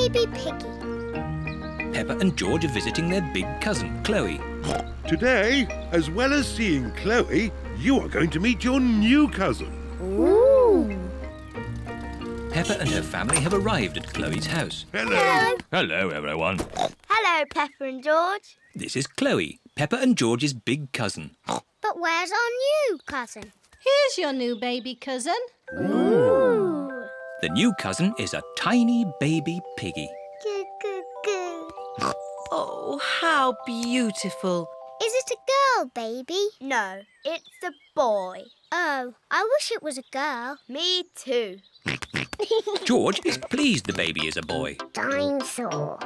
Baby Piggy. Peppa and George are visiting their big cousin, Chloe. Today, as well as seeing Chloe, you are going to meet your new cousin. Ooh. Peppa and her family have arrived at Chloe's house. Hello. Hello, everyone. Hello, Peppa and George. This is Chloe, Peppa and George's big cousin. But where's our new cousin? Here's your new baby cousin. Ooh. The new cousin is a tiny baby piggy. Goo, goo, goo. Oh, how beautiful. Is it a girl, baby? No, it's a boy. Oh, I wish it was a girl. Me too. George is pleased the baby is a boy. Dinosaur.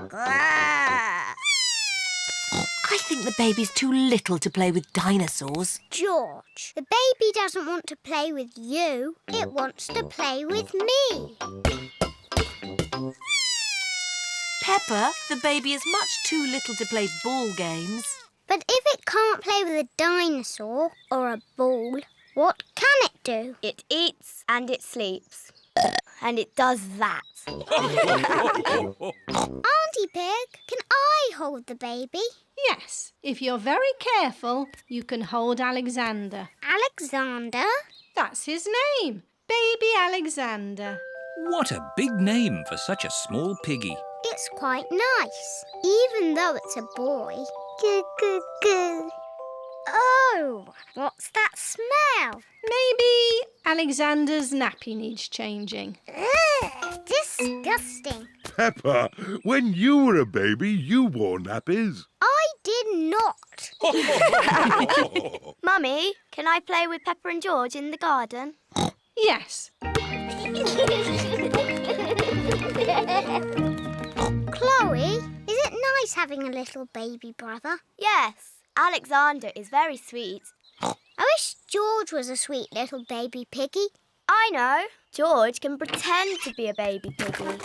I think the baby's too little to play with dinosaurs. George, the baby doesn't want to play with you. It wants to play with me. Peppa, the baby is much too little to play ball games. But if it can't play with a dinosaur or a ball, what can it do? It eats and it sleeps. And it does that. Auntie Pig, can I hold the baby? Yes, if you're very careful, you can hold Alexander. Alexander? That's his name, Baby Alexander. What a big name for such a small piggy. It's quite nice, even though it's a boy. Goo, goo, goo. Oh, what's that smell? Maybe Alexander's nappy needs changing. Ugh, disgusting. Peppa, when you were a baby, you wore nappies. I did not. Mummy, can I play with Peppa and George in the garden? Yes. Chloe, is it nice having a little baby brother? Yes, Alexander is very sweet. I wish George was a sweet little baby piggy. I know. George can pretend to be a baby piggy.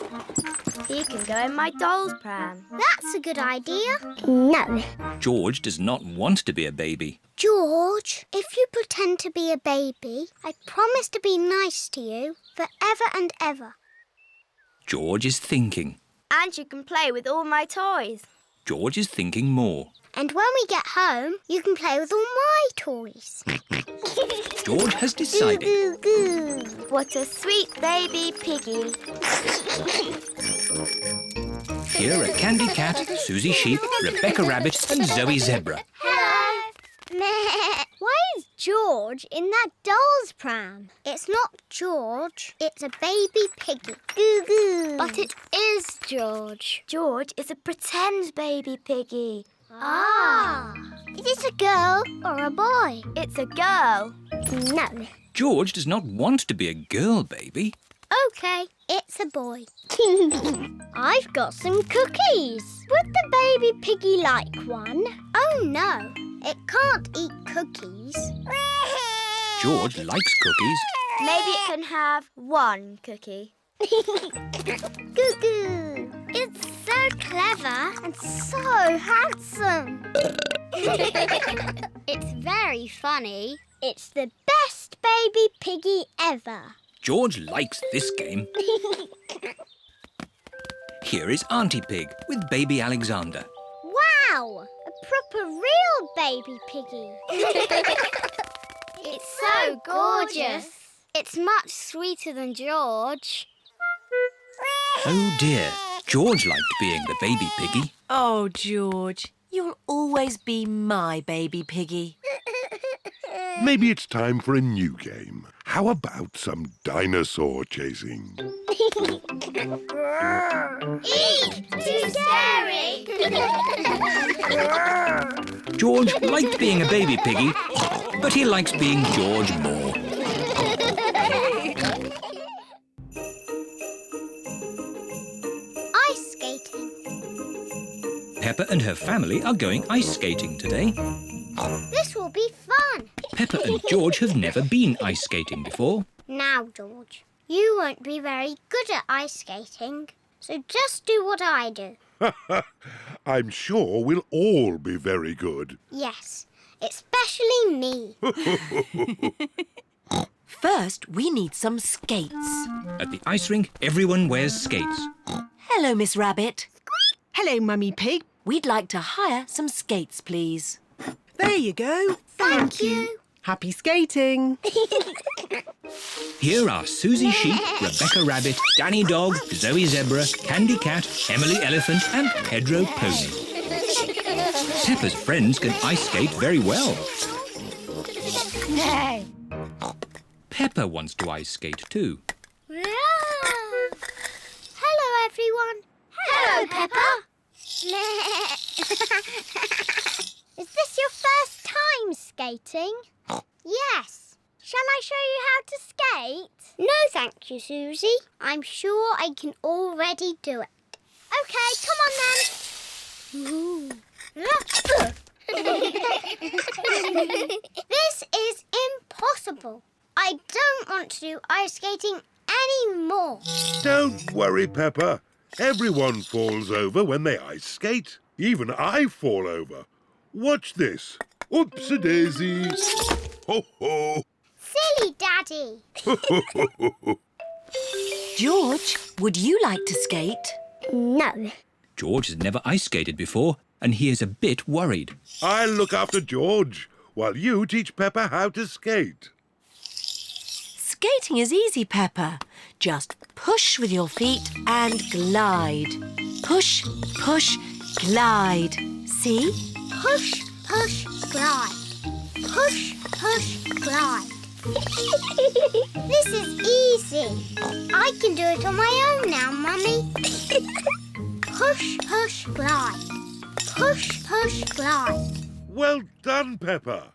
He can go in my doll's pram. That's a good idea. No. George does not want to be a baby. George, if you pretend to be a baby, I promise to be nice to you forever and ever. George is thinking. And you can play with all my toys. George is thinking more. And when we get home, you can play with all my toys. George has decided. Goo, goo, goo. What a sweet baby piggy. Here are Candy Cat, Susie Sheep, Rebecca Rabbit and Zoe Zebra. Hello. Why is George in that doll's pram? It's not George, it's a baby piggy. Goo goo. But it is George. George is a pretend baby piggy. Ah. Is it a girl or a boy? It's a girl. No. George does not want to be a girl baby. OK, it's a boy. I've got some cookies. Would the baby piggy like one? Oh, no. It can't eat cookies. George likes cookies. Maybe it can have one cookie. Goo goo. It's so clever and so handsome. It's very funny. It's the best baby piggy ever. George likes this game. Here is Auntie Pig with baby Alexander. Wow! A proper real baby piggy. It's so gorgeous. It's much sweeter than George. Oh dear, George liked being the baby piggy. Oh, George, you'll always be my baby piggy. Maybe it's time for a new game. How about some dinosaur chasing? Eek! Too scary! George liked being a baby piggy, but he likes being George more. Ice skating. Peppa and her family are going ice skating today. This will be fun. Peppa and George have never been ice skating before. Now, George, you won't be very good at ice skating, so just do what I do. I'm sure we'll all be very good. Yes, especially me. First, we need some skates. At the ice rink, everyone wears skates. Hello, Miss Rabbit. Hello, Mummy Pig. We'd like to hire some skates, please. There you go. Thank you. Happy skating. Here are Susie Sheep, Rebecca Rabbit, Danny Dog, Zoe Zebra, Candy Cat, Emily Elephant and Pedro Pony. Peppa's friends can ice skate very well. Peppa wants to ice skate too. Hello, everyone. Hello, Peppa. Is this your first time skating? Yes. Shall I show you how to skate? No, thank you, Susie. I'm sure I can already do it. OK, come on then. This is impossible. I don't want to do ice skating anymore. Don't worry, Peppa. Everyone falls over when they ice skate. Even I fall over. Watch this. Oops-a-daisy. Ho-ho. Silly Daddy. George, would you like to skate? No. George has never ice skated before and he is a bit worried. I'll look after George while you teach Peppa how to skate. Skating is easy, Peppa. Just push with your feet and glide. Push, push, glide. See? Push, push, glide. Push, push, glide. This is easy. I can do it on my own now, Mummy. Push, push, glide. Push, push, glide. Well done, Peppa.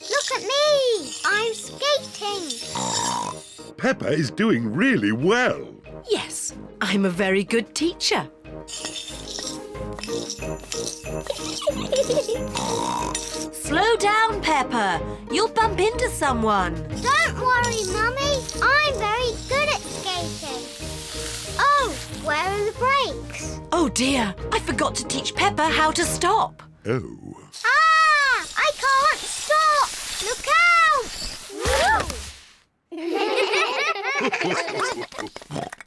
Look at me. I'm skating. Peppa is doing really well. Yes, I'm a very good teacher. Slow down, Peppa. You'll bump into someone. Don't worry, Mummy. I'm very good at skating. Oh, where are the brakes? Oh dear, I forgot to teach Peppa how to stop. Oh. Ah! I can't stop! Look out!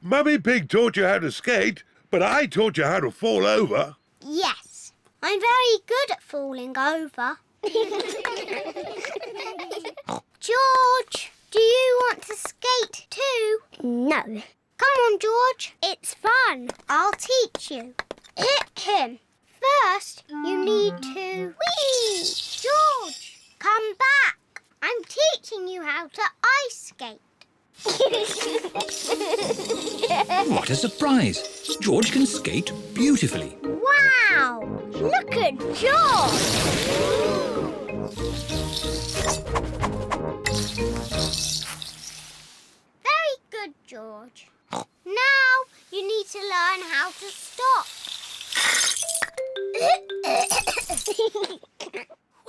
Mummy Pig taught you how to skate, but I taught you how to fall over. Yes, I'm very good at falling over. George, do you want to skate too? No. Come on, George. It's fun. I'll teach you. First, you need to... Whee! George, come back. I'm teaching you how to ice skate. What a surprise! George can skate beautifully. Wow! Look at George! Very good, George. Now you need to learn how to stop.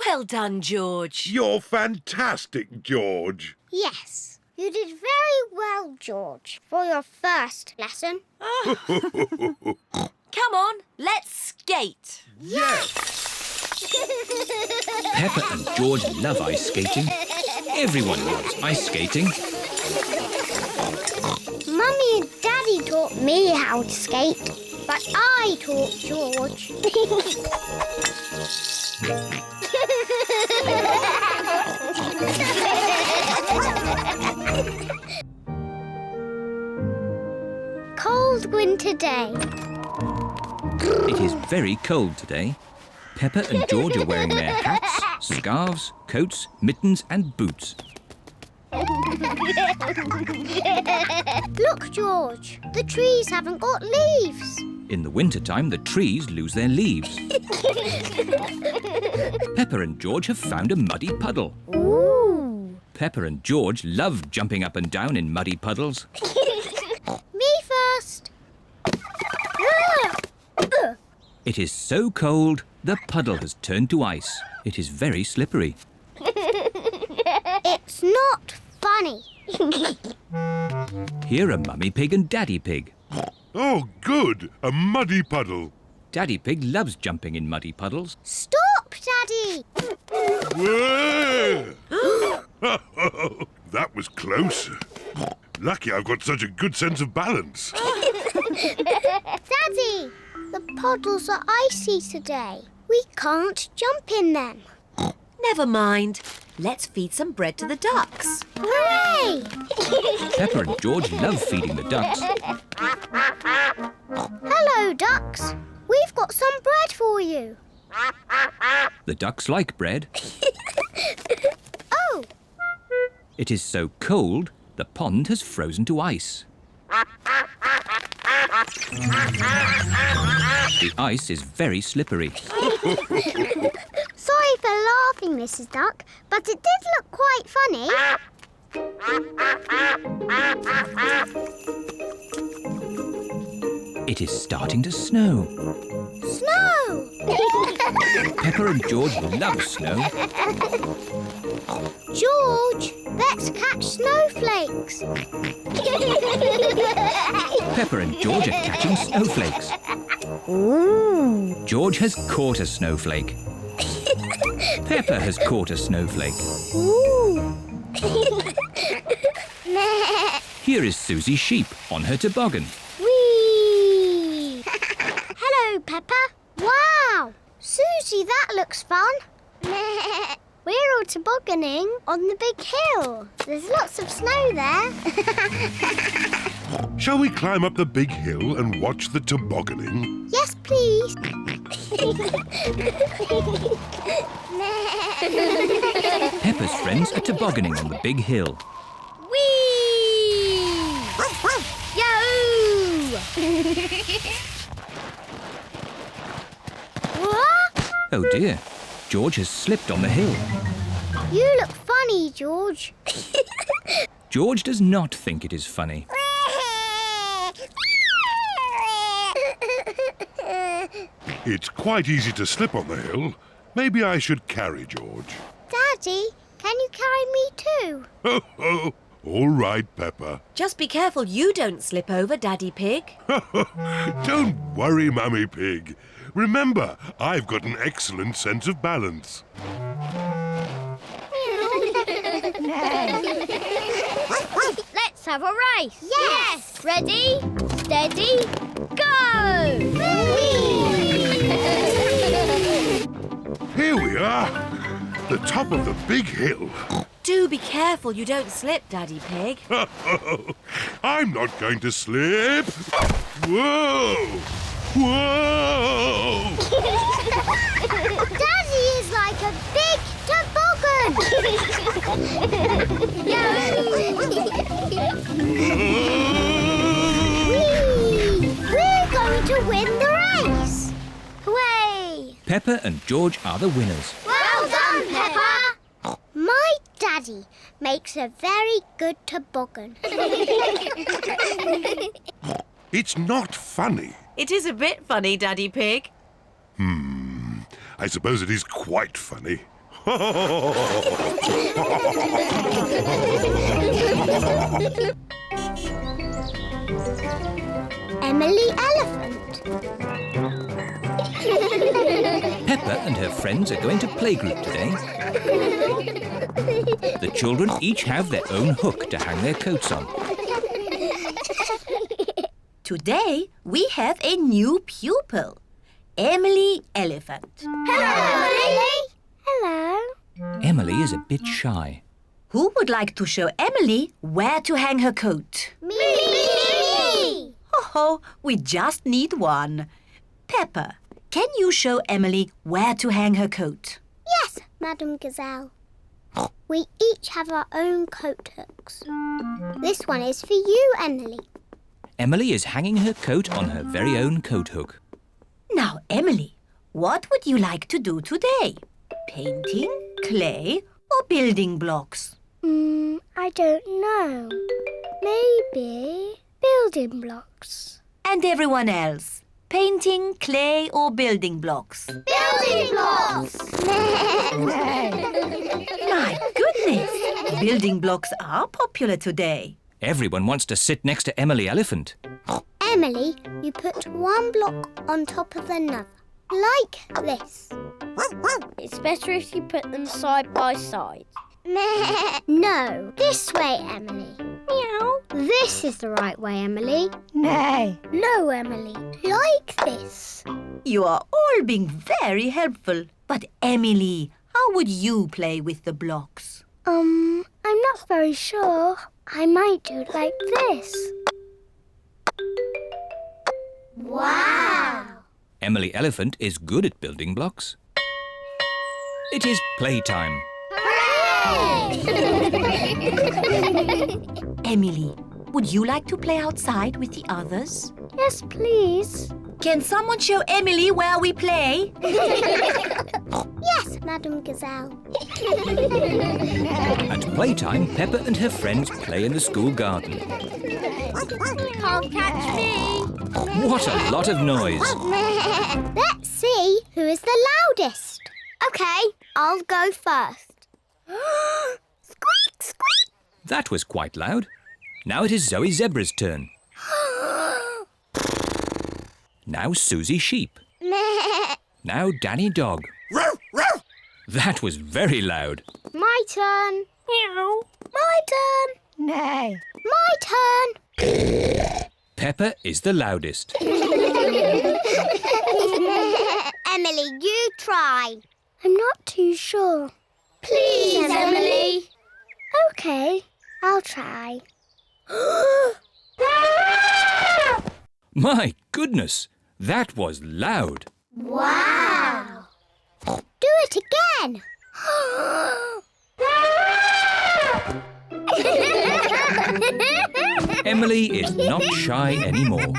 Well done, George. You're fantastic, George. Yes, you did very well, George, for your first lesson. Come on, let's skate. Yes! Peppa and George love ice skating. Everyone loves ice skating. Mummy and Daddy taught me how to skate, but I taught George. Cold winter day. It is very cold today. Peppa and George are wearing their hats, scarves, coats, mittens and boots. Look, George, the trees haven't got leaves. In the wintertime, the trees lose their leaves. Peppa and George have found a muddy puddle. Ooh. Peppa and George love jumping up and down in muddy puddles. Me first. It is so cold, the puddle has turned to ice. It is very slippery. It's not funny. Here are Mummy Pig and Daddy Pig. Oh, good. A muddy puddle. Daddy Pig loves jumping in muddy puddles. Stop, Daddy. Whoa! That was close. Lucky I've got such a good sense of balance. Daddy, the puddles are icy today. We can't jump in them. Never mind. Let's feed some bread to the ducks. Hooray! Peppa and George love feeding the ducks. Hello, ducks. We've got some bread for you. The ducks like bread. Oh, It is so cold, the pond has frozen to ice. The ice is very slippery. sorry for laughing, Mrs. Duck, but it did look quite funny. It is starting to snow. Snow! Peppa and George love snow. George, let's catch snowflakes. Peppa and George are catching snowflakes. George has caught a snowflake. Peppa has caught a snowflake. Here is Susie Sheep on her toboggan. Whee! Hello, Peppa. Wow! Susie, that looks fun. We're all tobogganing on the big hill. There's lots of snow there. Shall we climb up the big hill and watch the tobogganing? Yes, please. Peppa's friends are tobogganing on the big hill. Whee! Yahoo! What? Oh dear, George has slipped on the hill. You look funny, George. George does not think it is funny. It's quite easy to slip on the hill. Maybe I should carry George. Daddy, can you carry me too? Ho, ho. All right, Peppa. Just be careful you don't slip over, Daddy Pig. Don't worry, Mummy Pig. Remember, I've got an excellent sense of balance. Let's have a race. Yes. Ready, steady, go! Here we are, the top of the big hill. Do be careful you don't slip, Daddy Pig. I'm not going to slip. Whoa! Whoa! Daddy is like a big toboggan. Whee! We're going to win the race. Hooray! Peppa and George are the winners. Well done, Peppa. My daddy makes a very good toboggan. It's not funny. It is a bit funny, Daddy Pig. I suppose it is quite funny. Emily Elephant. Peppa and her friends are going to playgroup today. The children each have their own hook to hang their coats on. Today, we have a new pupil, Emily Elephant. Hello, Emily. Hello. Emily is a bit shy. Who would like to show Emily where to hang her coat? Me. Oh, we just need one. Peppa, can you show Emily where to hang her coat? Yes, Madam Gazelle. We each have our own coat hooks. This one is for you, Emily. Emily is hanging her coat on her very own coat hook. Now, Emily, what would you like to do today? Painting, clay, or building blocks? I don't know. Maybe building blocks. And everyone else? Painting, clay, or building blocks? Building blocks! My goodness! Building blocks are popular today. Everyone wants to sit next to Emily Elephant. Emily, you put one block on top of another, like this. It's better if you put them side by side. No, this way, Emily. Meow. This is the right way, Emily. Nay. No, Emily. Like this. You are all being very helpful. But Emily, how would you play with the blocks? I'm not very sure. I might do it like this. Wow! Emily Elephant is good at building blocks. It is playtime. Emily, would you like to play outside with the others? Yes, please. Can someone show Emily where we play? Yes, Madam Gazelle. At playtime, Peppa and her friends play in the school garden. Can't catch me. What a lot of noise! Let's see who is the loudest. Okay, I'll go first. Squeak, squeak. That was quite loud. Now it is Zoe Zebra's turn. Now Susie Sheep. Now Danny Dog. That was very loud. My turn. Meow. My turn. Nay. My turn. Peppa is the loudest. Emily, you try. I'm not too sure. Please, Emily. Okay, I'll try. My goodness, that was loud. Wow. Do it again. Emily is not shy anymore.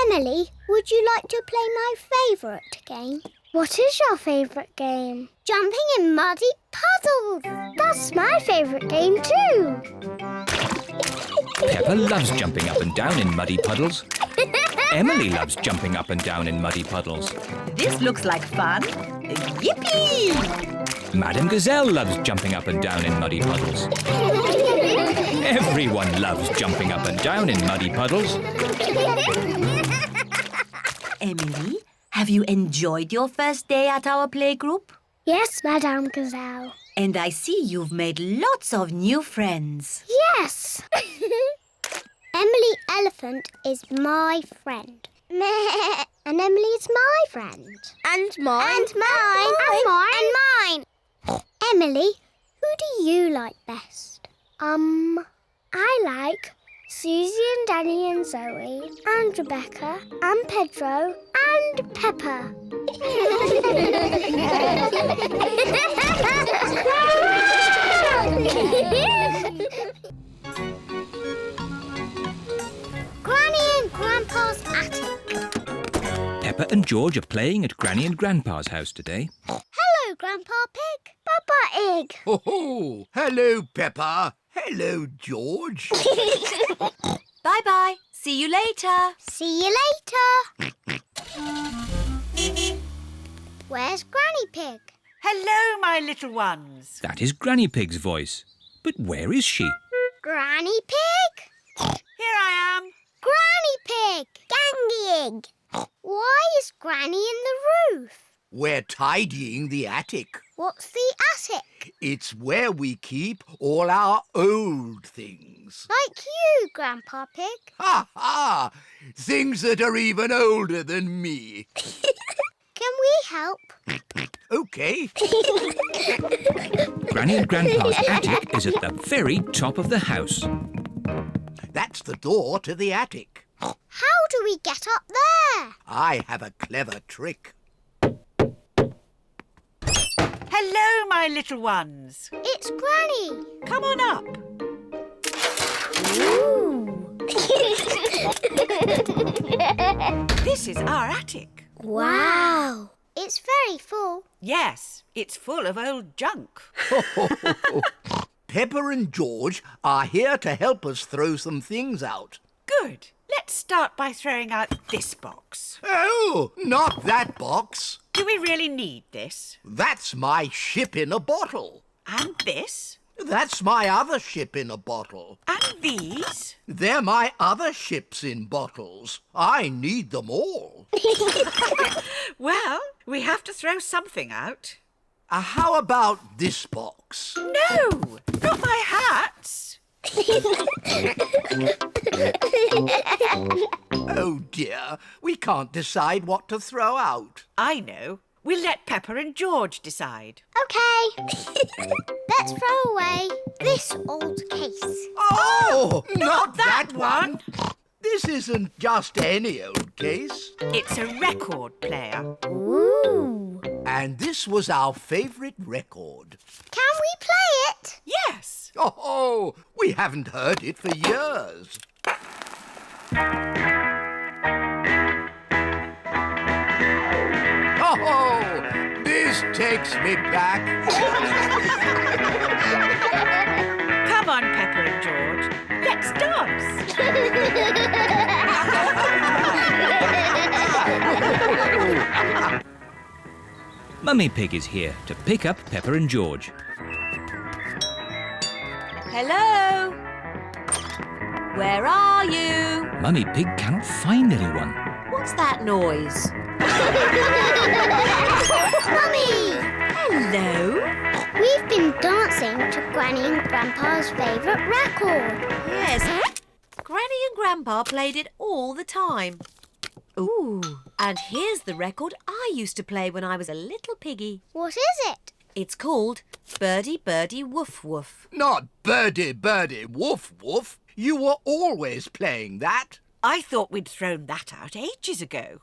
Emily, would you like to play my favourite game? What is your favourite game? Jumping in muddy puddles. That's my favourite game too. Peppa loves jumping up and down in muddy puddles. Emily loves jumping up and down in muddy puddles. This looks like fun. Yippee! Madam Gazelle loves jumping up and down in muddy puddles. Everyone loves jumping up and down in muddy puddles. Emily, have you enjoyed your first day at our playgroup? Yes, Madame Gazelle. And I see you've made lots of new friends. Yes. Emily Elephant is my friend. And Emily's my friend. And mine. And mine. And mine. And mine. Emily, who do you like best? I like Susie and Danny and Zoe and Rebecca and Pedro and Peppa. Granny and Grandpa's attic. Peppa and George are playing at Granny and Grandpa's house today. Hello, Grandpa Pig. Peppa Egg. Oh, hello, Peppa. Hello, George. Bye-bye. See you later. See you later. Where's Granny Pig? Hello, my little ones. That is Granny Pig's voice. But where is she? Granny Pig? Here I am. Granny Pig! Gangy Egg! Why is Granny in the roof? We're tidying the attic. What's the attic? It's where we keep all our old things. Like you, Grandpa Pig. Ha ha! Things that are even older than me. Can we help? OK. Granny and Grandpa's attic is at the very top of the house. That's the door to the attic. How do we get up there? I have a clever trick. Hello, my little ones. It's Granny. Come on up. Ooh. This is our attic. Wow. It's very full. Yes, it's full of old junk. Peppa and George are here to help us throw some things out. Good. Let's start by throwing out this box. Oh, not that box. Do we really need this? That's my ship in a bottle. And this? That's my other ship in a bottle. And these? They're my other ships in bottles. I need them all. Well, we have to throw something out. How about this box? No, not my hats. Oh dear, we can't decide what to throw out. I know. We'll let Peppa and George decide. OK. Let's throw away this old case. Oh, Not that one! This isn't just any old case. It's a record player. Ooh. And this was our favourite record. Can we play it? Yes. Oh, we haven't heard it for years. Oh, this takes me back. Come on, Peppa and George. Let's dance. Mummy Pig is here to pick up Peppa and George. Hello? Where are you? Mummy Pig cannot find anyone. What's that noise? Mummy! Hello? We've been dancing to Granny and Grandpa's favourite record. Yes. Granny and Grandpa played it all the time. Ooh, and here's the record I used to play when I was a little piggy. What is it? It's called Birdie Birdie Woof Woof. Not birdie, birdie, woof, woof. You were always playing that. I thought we'd thrown that out ages ago.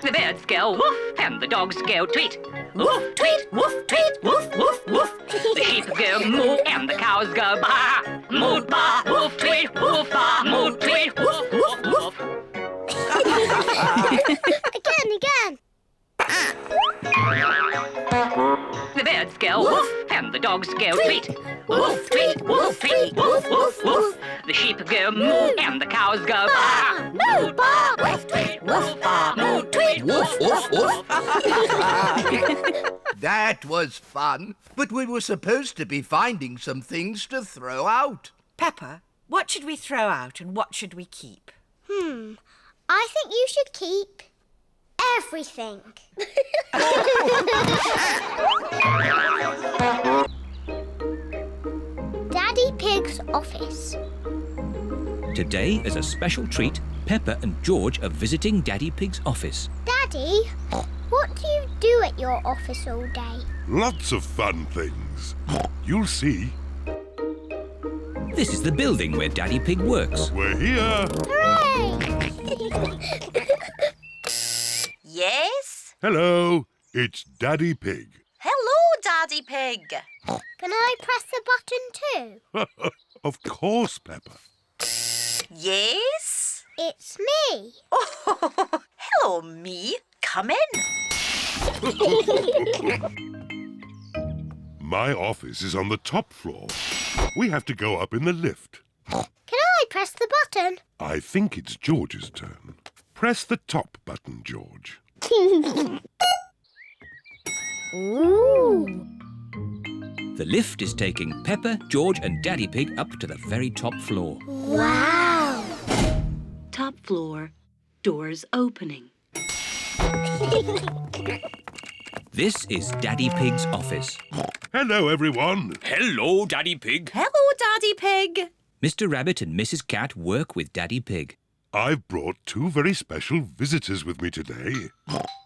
The birds go woof and the dogs go tweet. Woof, tweet, woof, tweet, woof, woof, woof. The sheep go moo and the cows go baa. Moo, baa, woof, tweet, woof, baa. Moo, tweet, woof, woof, woof. Again. The birds go woof and the dogs go tweet. Woof, tweet, woof, tweet, woof, woof, woof. The sheep go moo and the cows go baa. Moo, baa, woof, tweet, woof, baa. Moo, tweet, Woof, woof, woof. That was fun. But we were supposed to be finding some things to throw out. Peppa, what should we throw out and what should we keep? I think you should keep everything. Daddy Pig's office. Today, as a special treat, Peppa and George are visiting Daddy Pig's office. Daddy, what do you do at your office all day? Lots of fun things. You'll see. This is the building where Daddy Pig works. We're here. Hooray! Yes? Hello, it's Daddy Pig. Hello, Daddy Pig. Can I press the button too? Of course, Peppa. Yes? It's me. Oh, hello, me. Come in. My office is on the top floor. We have to go up in the lift. Can I press the button? I think it's George's turn. Press the top button, George. Ooh. The lift is taking Peppa, George and Daddy Pig up to the very top floor. Wow. Top floor, doors opening. This is Daddy Pig's office. Hello, everyone. Hello, Daddy Pig. Hello, Daddy Pig. Mr. Rabbit and Mrs. Cat work with Daddy Pig. I've brought two very special visitors with me today.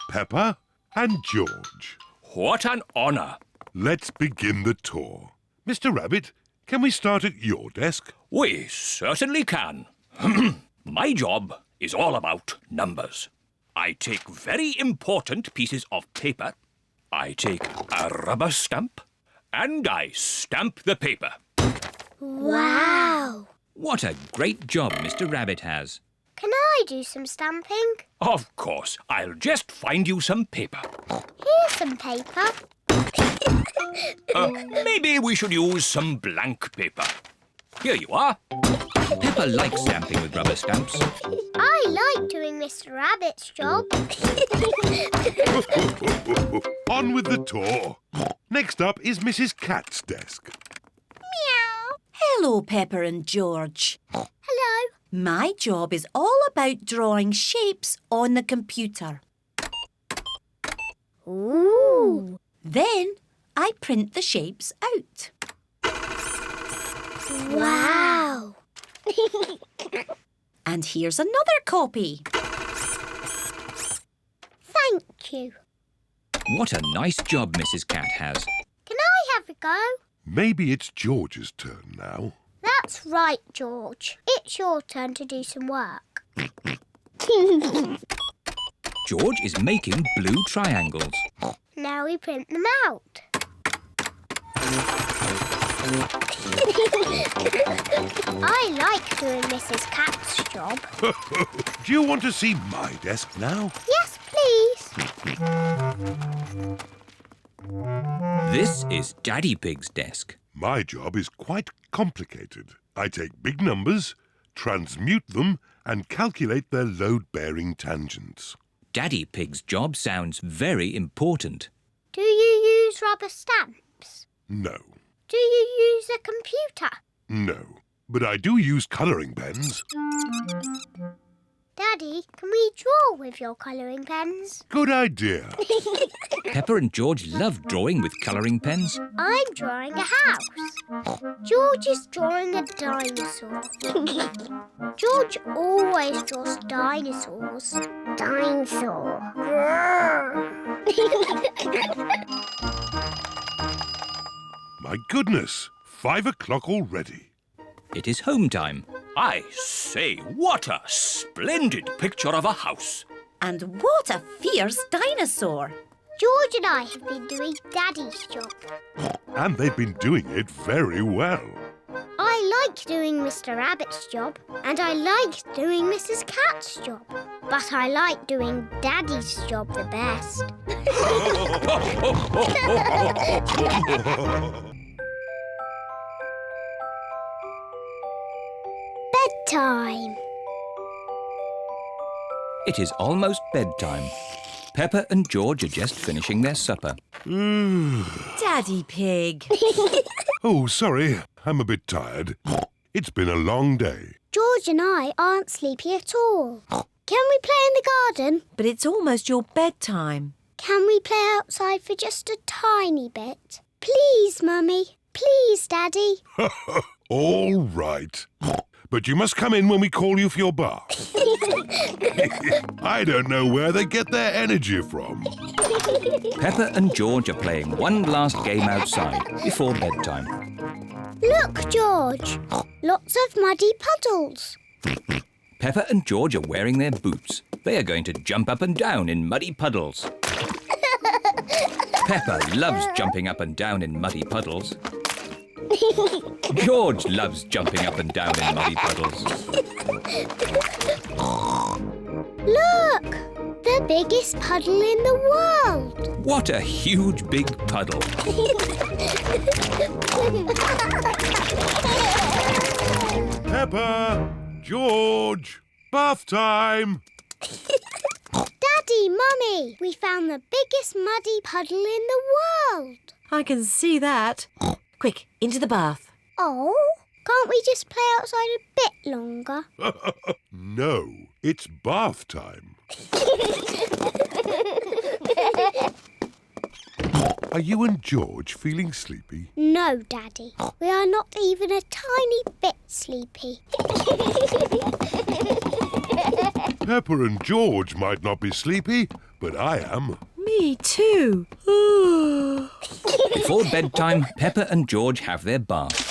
Peppa and George. What an honour. Let's begin the tour. Mr. Rabbit, can we start at your desk? We certainly can. My job is all about numbers. I take very important pieces of paper. I take a rubber stamp and I stamp the paper. Wow. What a great job Mr. Rabbit has. Can I do some stamping? Of course, I'll just find you some paper. Here's some paper. Maybe we should use some blank paper. Here you are. Peppa likes stamping with rubber stamps. I like doing Mr. Rabbit's job. On with the tour. Next up is Mrs. Cat's desk. Meow. Hello, Peppa and George. Hello. My job is all about drawing shapes on the computer. Ooh. Then I print the shapes out. Wow! And here's another copy. Thank you. What a nice job Mrs. Cat has. Can I have a go? Maybe it's George's turn now. That's right, George. It's your turn to do some work. George is making blue triangles. Now we print them out. I like doing Mrs. Cat's job. Do you want to see my desk now? Yes, please. This is Daddy Pig's desk. My job is quite complicated. I take big numbers, transmute them, and calculate their load-bearing tangents. Daddy Pig's job sounds very important. Do you use rubber stamps? No. Do you use a computer? No. But I do use colouring pens. Daddy, can we draw with your colouring pens? Good idea. Peppa and George love drawing with colouring pens. I'm drawing a house. George is drawing a dinosaur. George always draws dinosaurs. Dinosaur. My goodness, 5 o'clock already. It is home time. I say, what a splendid picture of a house. And what a fierce dinosaur. George and I have been doing Daddy's job. And they've been doing it very well. I like doing Mr. Rabbit's job, and I like doing Mrs. Cat's job. But I like doing Daddy's job the best. Bedtime. It is almost bedtime. Peppa and George are just finishing their supper. Daddy Pig. Oh, sorry, I'm a bit tired. It's been a long day. George and I aren't sleepy at all. Can we play in the garden? But it's almost your bedtime. Can we play outside for just a tiny bit? Please, Mummy. Please, Daddy. All right. But you must come in when we call you for your bath. I don't know where they get their energy from. Peppa and George are playing one last game outside before bedtime. Look, George. Lots of muddy puddles. Peppa and George are wearing their boots. They are going to jump up and down in muddy puddles. Peppa loves jumping up and down in muddy puddles. George loves jumping up and down in muddy puddles. Look! The biggest puddle in the world. What a huge big puddle. Peppa! George! Bath time! Daddy, Mummy, we found the biggest muddy puddle in the world. I can see that. Quick, into the bath. Oh, can't we just play outside a bit longer? No, it's bath time. Are you and George feeling sleepy? No, Daddy. We are not even a tiny bit sleepy. Peppa and George might not be sleepy, but I am. Me too. Before bedtime, Peppa and George have their bath.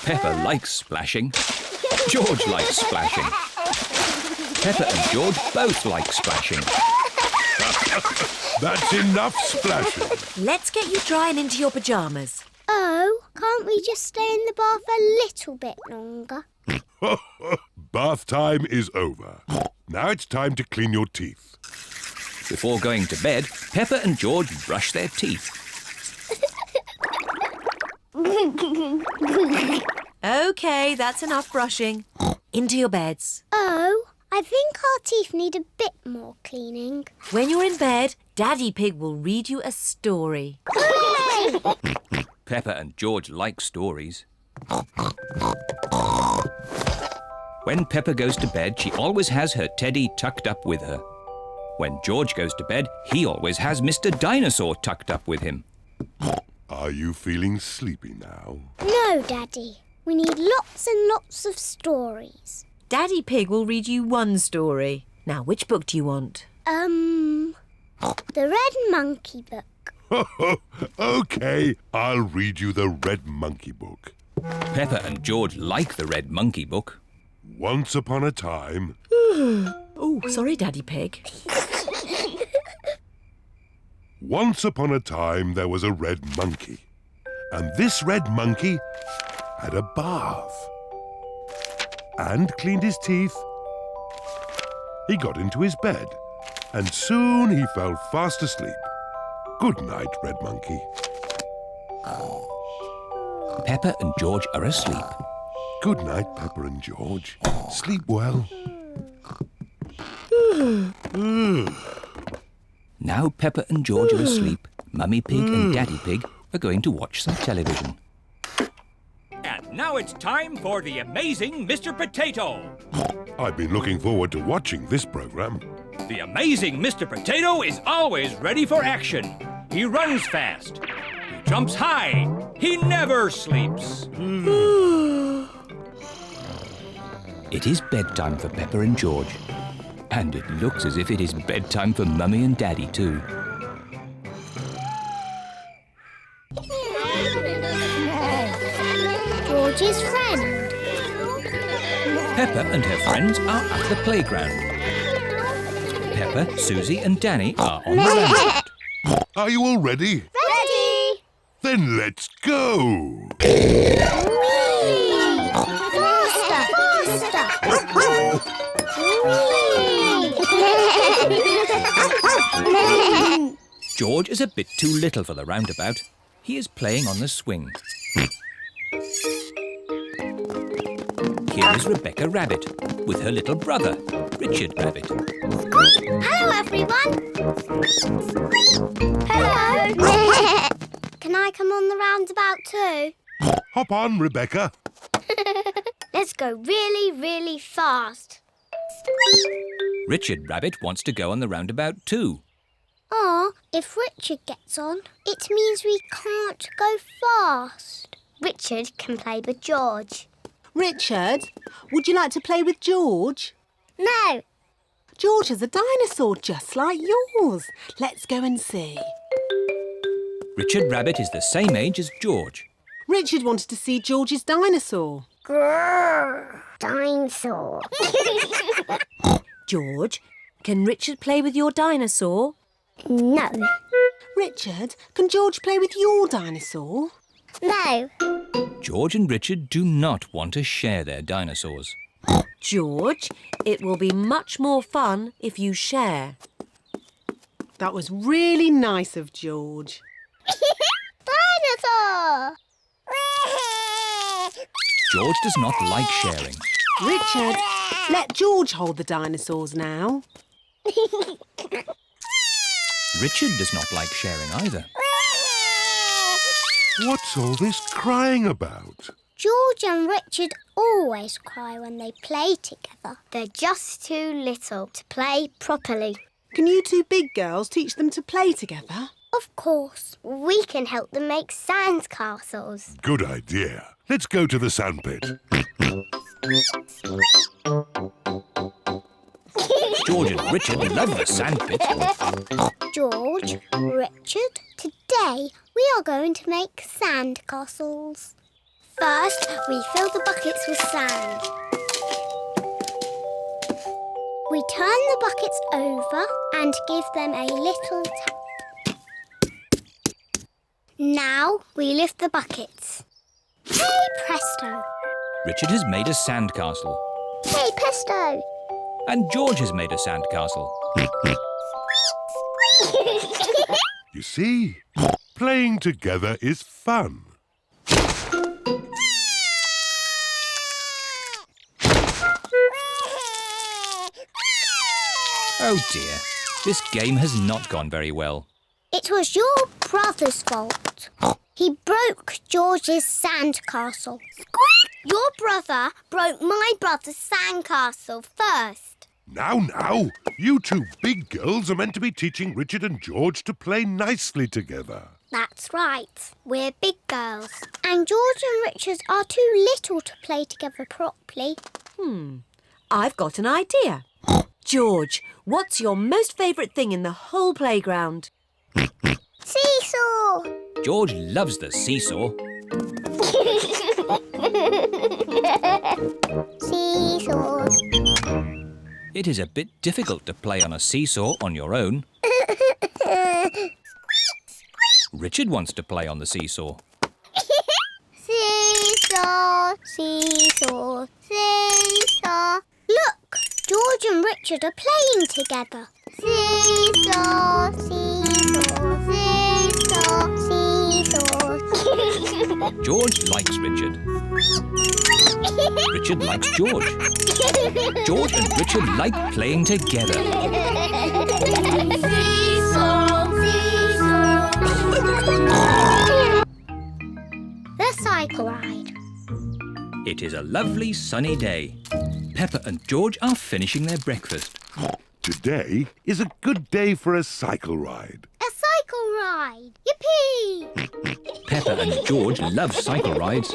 Peppa likes splashing. George likes splashing. Peppa and George both like splashing. That's enough splashing. Let's get you dry and into your pyjamas. Oh, can't we just stay in the bath a little bit longer? Bath time is over. Now it's time to clean your teeth. Before going to bed, Peppa and George brush their teeth. OK, that's enough brushing. Into your beds. Oh, I think our teeth need a bit more cleaning. When you're in bed, Daddy Pig will read you a story. Hooray! Peppa and George like stories. When Peppa goes to bed, she always has her teddy tucked up with her. When George goes to bed, he always has Mr. Dinosaur tucked up with him. Are you feeling sleepy now? No, Daddy. We need lots and lots of stories. Daddy Pig will read you one story. Now, which book do you want? The Red Monkey book. OK, I'll read you the Red Monkey book. Peppa and George like the Red Monkey book. Once upon a time... Oh, sorry, Daddy Pig. Once upon a time there was a red monkey. And this red monkey had a bath. And cleaned his teeth. He got into his bed. And soon he fell fast asleep. Good night, Red Monkey. Peppa and George are asleep. Good night, Peppa and George. Sleep well. Now Peppa and George are asleep, Mummy Pig and Daddy Pig are going to watch some television. And now it's time for the amazing Mr. Potato. I've been looking forward to watching this programme. The amazing Mr. Potato is always ready for action. He runs fast. He jumps high. He never sleeps. It is bedtime for Peppa and George. And it looks as if it is bedtime for Mummy and Daddy too. George's friend. Peppa and her friends are at the playground. Peppa, Susie and Danny are on the roundabout. Are you all ready? Ready! Then let's go! George is a bit too little for the roundabout. He is playing on the swing. Here is Rebecca Rabbit with her little brother, Richard Rabbit. Hello, everyone. Hello. Can I come on the roundabout too? Hop on, Rebecca. Let's go really, really fast. Richard Rabbit wants to go on the roundabout too. If Richard gets on, it means we can't go fast. Richard can play with George. Richard, would you like to play with George? No. George is a dinosaur just like yours. Let's go and see. Richard Rabbit is the same age as George. Richard wanted to see George's dinosaur. Grrr, dinosaur. George, can Richard play with your dinosaur? No. Richard, can George play with your dinosaur? No. George and Richard do not want to share their dinosaurs. George, it will be much more fun if you share. That was really nice of George. Dinosaur! George does not like sharing. Richard, let George hold the dinosaurs now. Richard does not like sharing either. What's all this crying about? George and Richard always cry when they play together. They're just too little to play properly. Can you two big girls teach them to play together? Of course. We can help them make sand castles. Good idea. Let's go to the sandpit. George and Richard love the sandpit. George, Richard, today we are going to make sand castles. First, we fill the buckets with sand. We turn the buckets over and give them a little tap. Now we lift the buckets. Hey, presto! Richard has made a sandcastle. Hey, presto! And George has made a sandcastle. You see, playing together is fun. Oh dear, this game has not gone very well. It was your brother's fault. He broke George's sandcastle. Your brother broke my brother's sandcastle first. Now, you two big girls are meant to be teaching Richard and George to play nicely together. That's right. We're big girls. And George and Richard are too little to play together properly. I've got an idea. George, what's your most favourite thing in the whole playground? Seesaw! George loves the seesaw. Seesaw. It is a bit difficult to play on a seesaw on your own. Richard wants to play on the seesaw. Seesaw, seesaw, seesaw. Look, George and Richard are playing together. Seesaw, seesaw, seesaw, seesaw. George likes Richard. Richard likes George. George and Richard like playing together. Seesaw, seesaw. The cycle ride. It is a lovely sunny day. Peppa and George are finishing their breakfast. Today is a good day for a cycle ride. A cycle ride. Yippee! Peppa and George love cycle rides.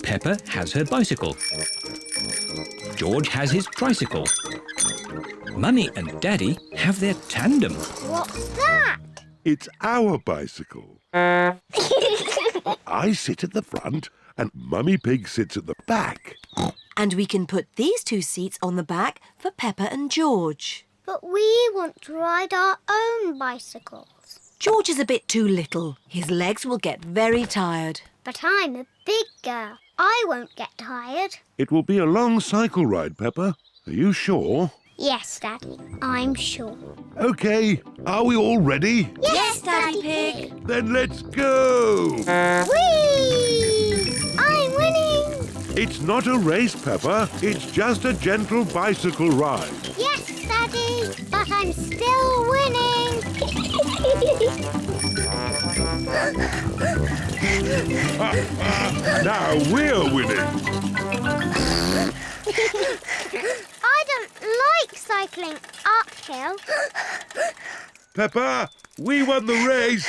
Peppa has her bicycle. George has his tricycle. Mummy and Daddy have their tandem. What's that? It's our bicycle. I sit at the front and Mummy Pig sits at the back. And we can put these two seats on the back for Peppa and George. But we want to ride our own bicycles. George is a bit too little. His legs will get very tired. But I'm a big girl. I won't get tired. It will be a long cycle ride, Peppa. Are you sure? Yes, Daddy, I'm sure. OK, are we all ready? Yes, Daddy Pig. Then let's go! Whee! I'm winning! It's not a race, Peppa. It's just a gentle bicycle ride. Yes, Daddy, but I'm still winning. Now we're winning. I don't like cycling uphill. Peppa, we won the race.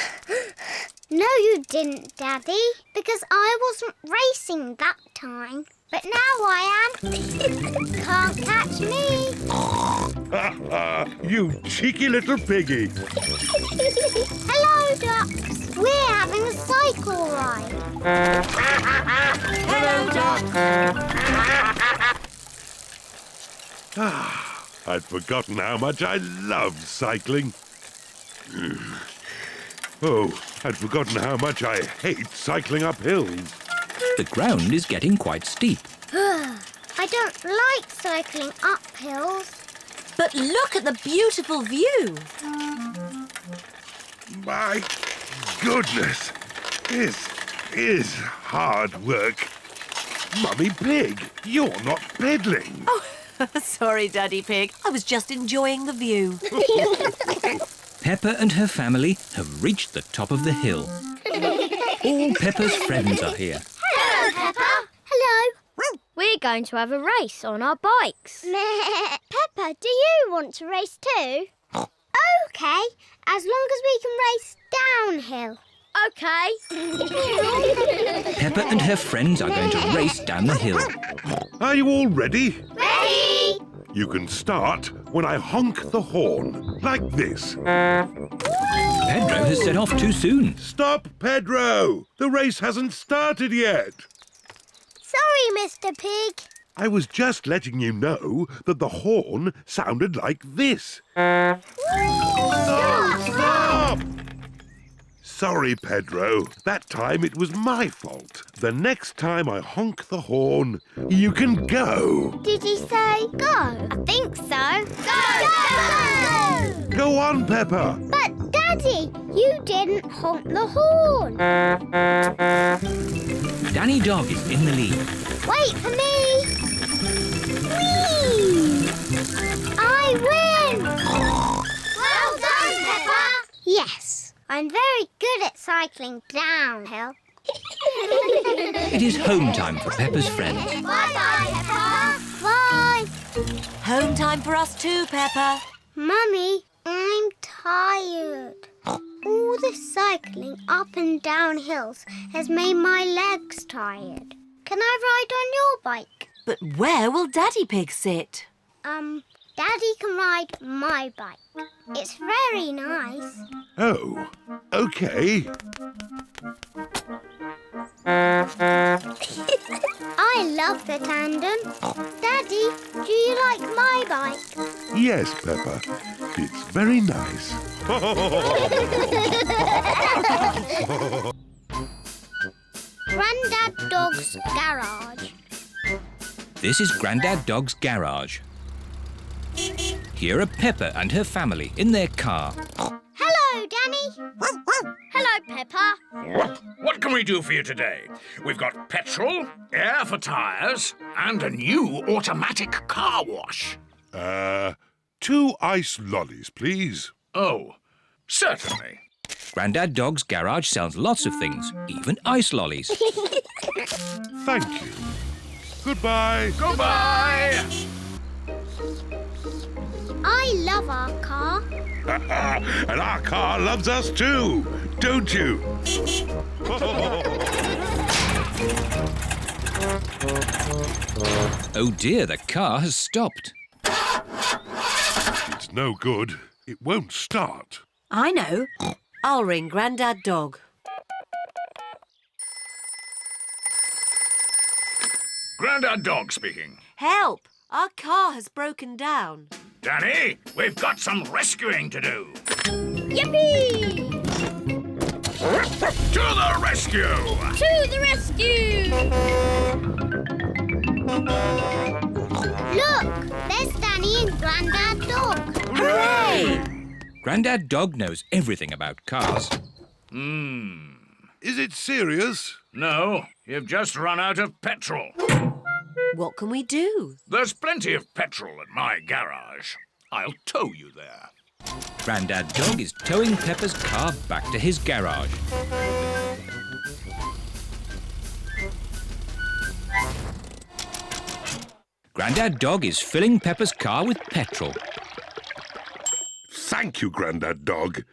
No, you didn't, Daddy, because I wasn't racing that time. But now I am. Can't catch me. You cheeky little piggy. Hello, ducks. We're having a cycle ride. Hello, Duck. I'd forgotten how much I loved cycling. Oh, I'd forgotten how much I hate cycling up hills. The ground is getting quite steep. I don't like cycling up hills. But look at the beautiful view. My goodness, this is hard work. Mummy Pig, you're not pedaling. Oh, sorry, Daddy Pig. I was just enjoying the view. Peppa and her family have reached the top of the hill. All Peppa's friends are here. Hello, Peppa. Hello. We're going to have a race on our bikes. Peppa, do you want to race too? OK, as long as we can race downhill. OK. Peppa and her friends are going to race down the hill. Are you all ready? Ready? You can start when I honk the horn, like this. Pedro has set off too soon. Stop, Pedro! The race hasn't started yet. Sorry, Mr. Pig. I was just letting you know that the horn sounded like this. Stop! Sorry, Pedro. That time it was my fault. The next time I honk the horn, you can go. Did he say go? I think so. Go! Go on, Peppa. But, Daddy, you didn't honk the horn. Danny Dog is in the lead. Wait for me. Whee! I win! Well done, Peppa. Yes. I'm very good at cycling downhill. It is home time for Peppa's friends. Bye-bye, Peppa. Bye. Home time for us too, Peppa. Mummy, I'm tired. All the cycling up and down hills has made my legs tired. Can I ride on your bike? But where will Daddy Pig sit? Daddy can ride my bike. It's very nice. Oh, OK. I love the tandem. Daddy, do you like my bike? Yes, Peppa. It's very nice. Grandad Dog's Garage. This is Grandad Dog's garage. Here are Peppa and her family in their car. Hello, Danny. Hello, Peppa. What can we do for you today? We've got petrol, air for tyres, and a new automatic car wash. 2 ice lollies, please. Oh, certainly. Grandad Dog's garage sells lots of things, even ice lollies. Thank you. Goodbye. Goodbye! I love our car. And our car loves us too, don't you? Oh dear, the car has stopped. It's no good. It won't start. I know. I'll ring Grandad Dog. Grandad Dog speaking. Help! Our car has broken down. Danny, we've got some rescuing to do. Yippee! To the rescue! To the rescue! Look, there's Danny and Grandad Dog. Hooray! Grandad Dog knows everything about cars. Is it serious? No, you've just run out of petrol. What can we do? There's plenty of petrol at my garage. I'll tow you there. Grandad Dog is towing Peppa's car back to his garage. Grandad Dog is filling Peppa's car with petrol. Thank you, Grandad Dog.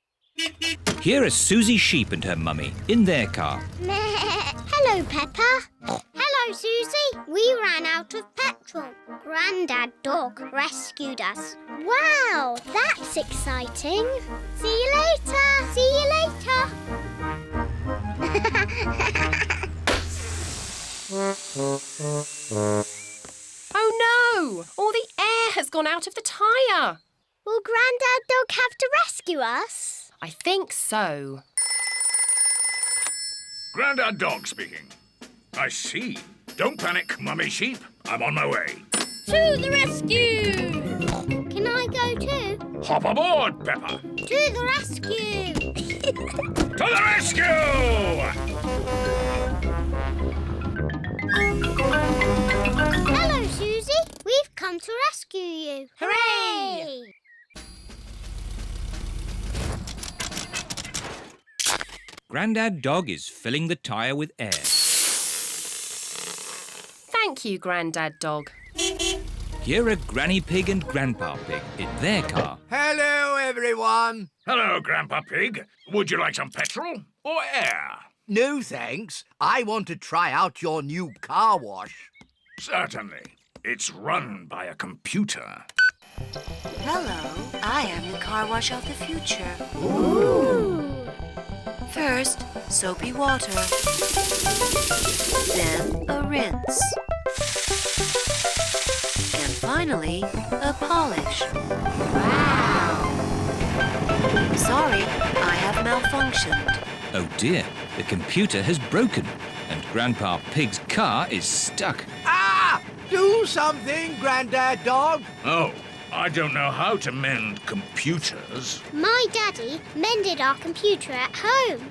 Here are Susie Sheep and her mummy in their car. Hello, Peppa. Hello, Susie. We ran out of petrol. Grandad Dog rescued us. Wow, that's exciting. See you later. See you later. Oh no! All the air has gone out of the tyre. Will Grandad Dog have to rescue us? I think so. Grandad Dog speaking. I see. Don't panic, Mummy Sheep. I'm on my way. To the rescue! Can I go too? Hop aboard, Peppa. To the rescue! To the rescue! Hello, Susie. We've come to rescue you. Hooray! Grandad Dog is filling the tyre with air. Thank you, Grandad Dog. Here are Granny Pig and Grandpa Pig in their car. Hello, everyone. Hello, Grandpa Pig. Would you like some petrol or air? No, thanks. I want to try out your new car wash. Certainly. It's run by a computer. Hello, I am the car wash of the future. Ooh. First, soapy water. Then a rinse. And finally, a polish. Wow! Sorry, I have malfunctioned. Oh dear, the computer has broken and Grandpa Pig's car is stuck. Ah! Do something, Grandad Dog. Oh, I don't know how to mend computers. My daddy mended our computer at home.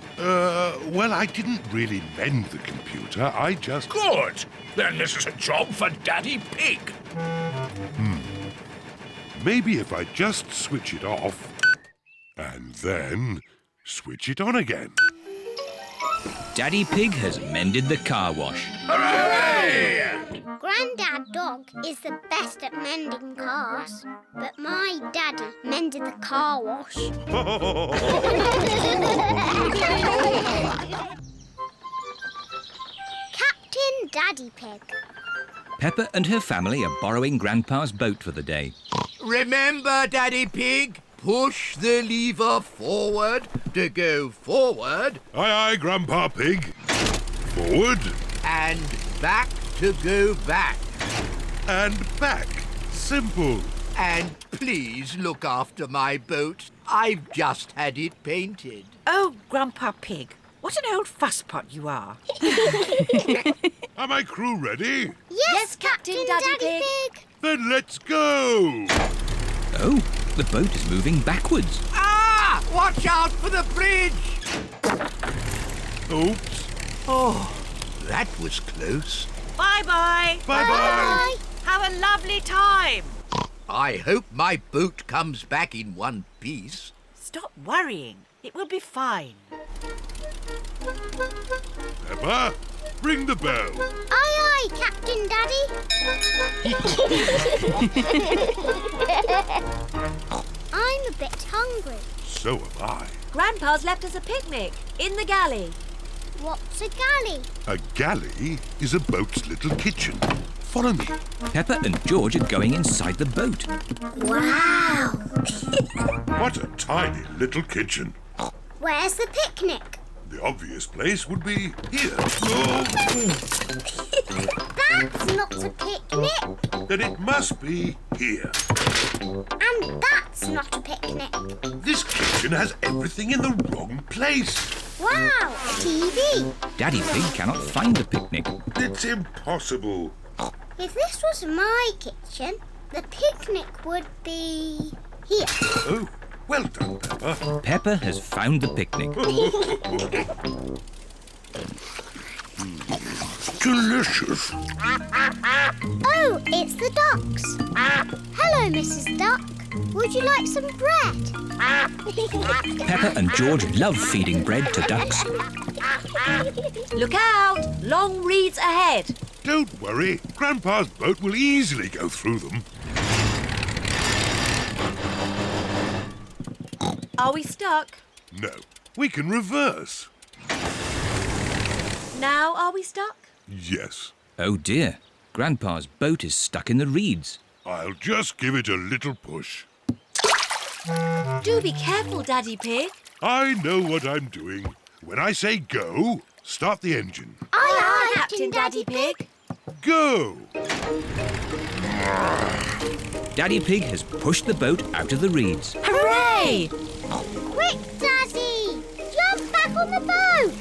Well, I didn't really mend the computer. I just... Good! Then this is a job for Daddy Pig. Maybe if I just switch it off and then switch it on again. Daddy Pig has mended the car wash. Hooray! Grandad Dog is the best at mending cars, but my daddy mended the car wash. Captain Daddy Pig. Peppa and her family are borrowing Grandpa's boat for the day. Remember, Daddy Pig, push the lever forward to go forward. Aye, aye, Grandpa Pig. Forward. And back to go back. And back. Simple. And please look after my boat. I've just had it painted. Oh, Grandpa Pig, what an old fusspot you are. Are my crew ready? Yes, Captain Daddy Pig. Then let's go. Oh, the boat is moving backwards. Ah! Watch out for the bridge! Oops. Oh, that was close. Bye-bye. Bye-bye. Have a lovely time. I hope my boat comes back in one piece. Stop worrying. It will be fine. Peppa, ring the bell. Aye, aye, Captain Daddy. I'm a bit hungry. So am I. Grandpa's left us a picnic in the galley. What's a galley? A galley is a boat's little kitchen. Follow me. Peppa and George are going inside the boat. Wow. What a tiny little kitchen. Where's the picnic? The obvious place would be here. Oh. That's not a picnic. Then it must be here. And that's not a picnic. This kitchen has everything in the wrong place. Wow, a TV. Daddy Pig cannot find the picnic. It's impossible. If this was my kitchen, the picnic would be here. Oh, well done, Peppa. Peppa has found the picnic. Delicious. Oh, it's the ducks. Hello, Mrs. Duck. Would you like some bread? Peppa and George love feeding bread to ducks. Look out! Long reeds ahead. Don't worry. Grandpa's boat will easily go through them. Are we stuck? No, we can reverse. Now are we stuck? Yes. Oh dear, Grandpa's boat is stuck in the reeds. I'll just give it a little push. Do be careful, Daddy Pig. I know what I'm doing. When I say go, start the engine. Aye, aye, Captain Daddy Pig. Go! Daddy Pig has pushed the boat out of the reeds. Hooray! Quick, Daddy! Jump back on the boat!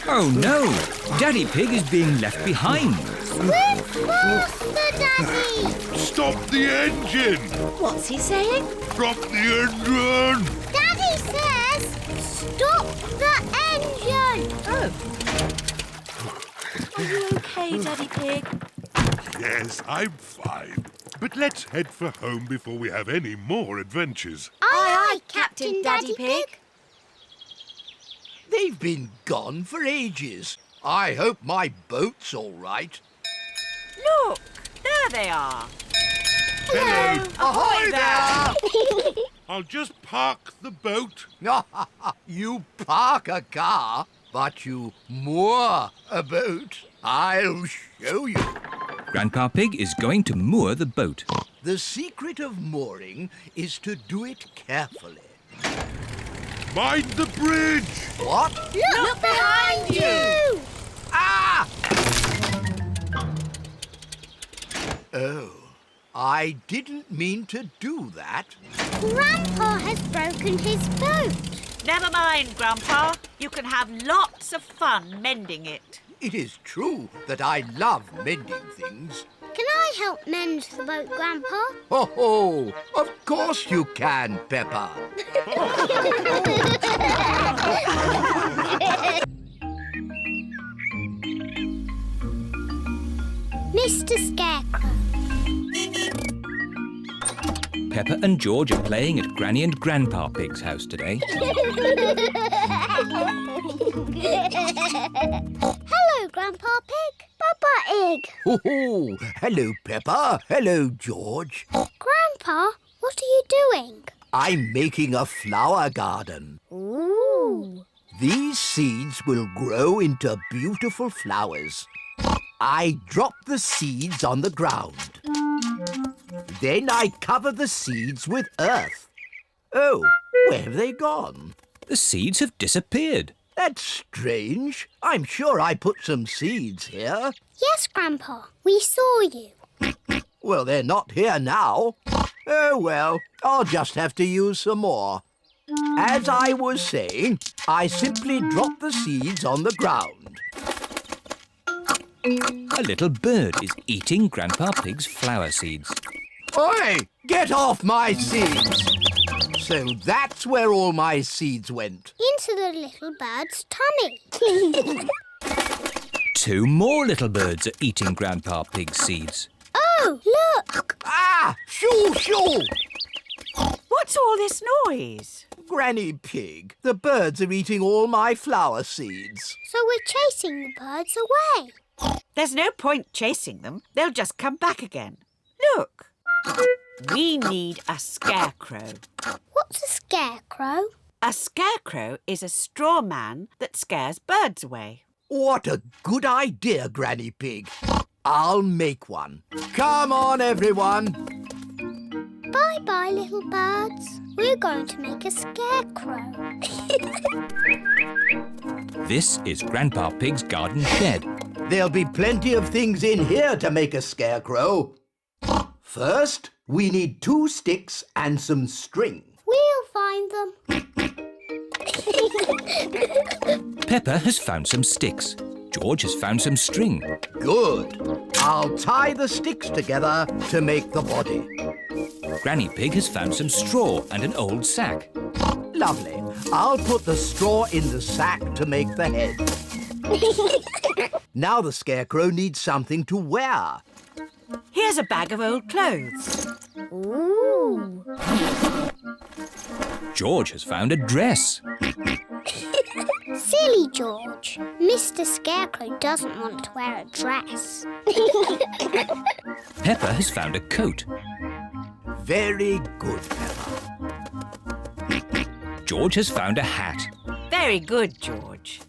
Oh no! Daddy Pig is being left behind. Swim faster, Daddy! Stop the engine! What's he saying? Stop the engine! Daddy says, stop the engine! Oh. Are you okay, Daddy Pig? Yes, I'm fine. But let's head for home before we have any more adventures. Aye, aye, Captain Daddy Pig. They've been gone for ages. I hope my boat's all right. Look, there they are. Hello! Ahoy there! I'll just park the boat. You park a car, but you moor a boat. I'll show you. Grandpa Pig is going to moor the boat. The secret of mooring is to do it carefully. Mind the bridge! What? Look behind you! Ah! Oh, I didn't mean to do that. Grandpa has broken his boat. Never mind, Grandpa. You can have lots of fun mending it. It is true that I love mending things. Can I help mend the boat, Grandpa? Oh, of course you can, Peppa. Mr. Scarecrow. Peppa and George are playing at Granny and Grandpa Pig's house today. Hello, Grandpa Pig. Papa Pig. Pig. Oh, hello, Peppa. Hello, George. Grandpa, what are you doing? I'm making a flower garden. Ooh. These seeds will grow into beautiful flowers. I drop the seeds on the ground. Then I cover the seeds with earth. Oh, where have they gone? The seeds have disappeared. That's strange. I'm sure I put some seeds here. Yes, Grandpa, we saw you. Well, they're not here now. Oh, well, I'll just have to use some more. As I was saying, I simply drop the seeds on the ground. A little bird is eating Grandpa Pig's flower seeds. Oi! Get off my seeds! So that's where all my seeds went. Into the little bird's tummy. 2 more little birds are eating Grandpa Pig's seeds. Oh, look! Ah! Shoo, shoo! What's all this noise? Granny Pig, the birds are eating all my flower seeds. So we're chasing the birds away. There's no point chasing them. They'll just come back again. Look. We need a scarecrow. What's a scarecrow? A scarecrow is a straw man that scares birds away. What a good idea, Granny Pig. I'll make one. Come on, everyone. Bye-bye, little birds. We're going to make a scarecrow. This is Grandpa Pig's garden shed. There'll be plenty of things in here to make a scarecrow. First, we need 2 sticks and some string. We'll find them. Peppa has found some sticks. George has found some string. Good. I'll tie the sticks together to make the body. Granny Pig has found some straw and an old sack. Lovely. I'll put the straw in the sack to make the head. Now the scarecrow needs something to wear. Here's a bag of old clothes. Ooh. George has found a dress. Silly George. Mr. Scarecrow doesn't want to wear a dress. Peppa has found a coat. Very good, Peppa. George has found a hat. Very good, George.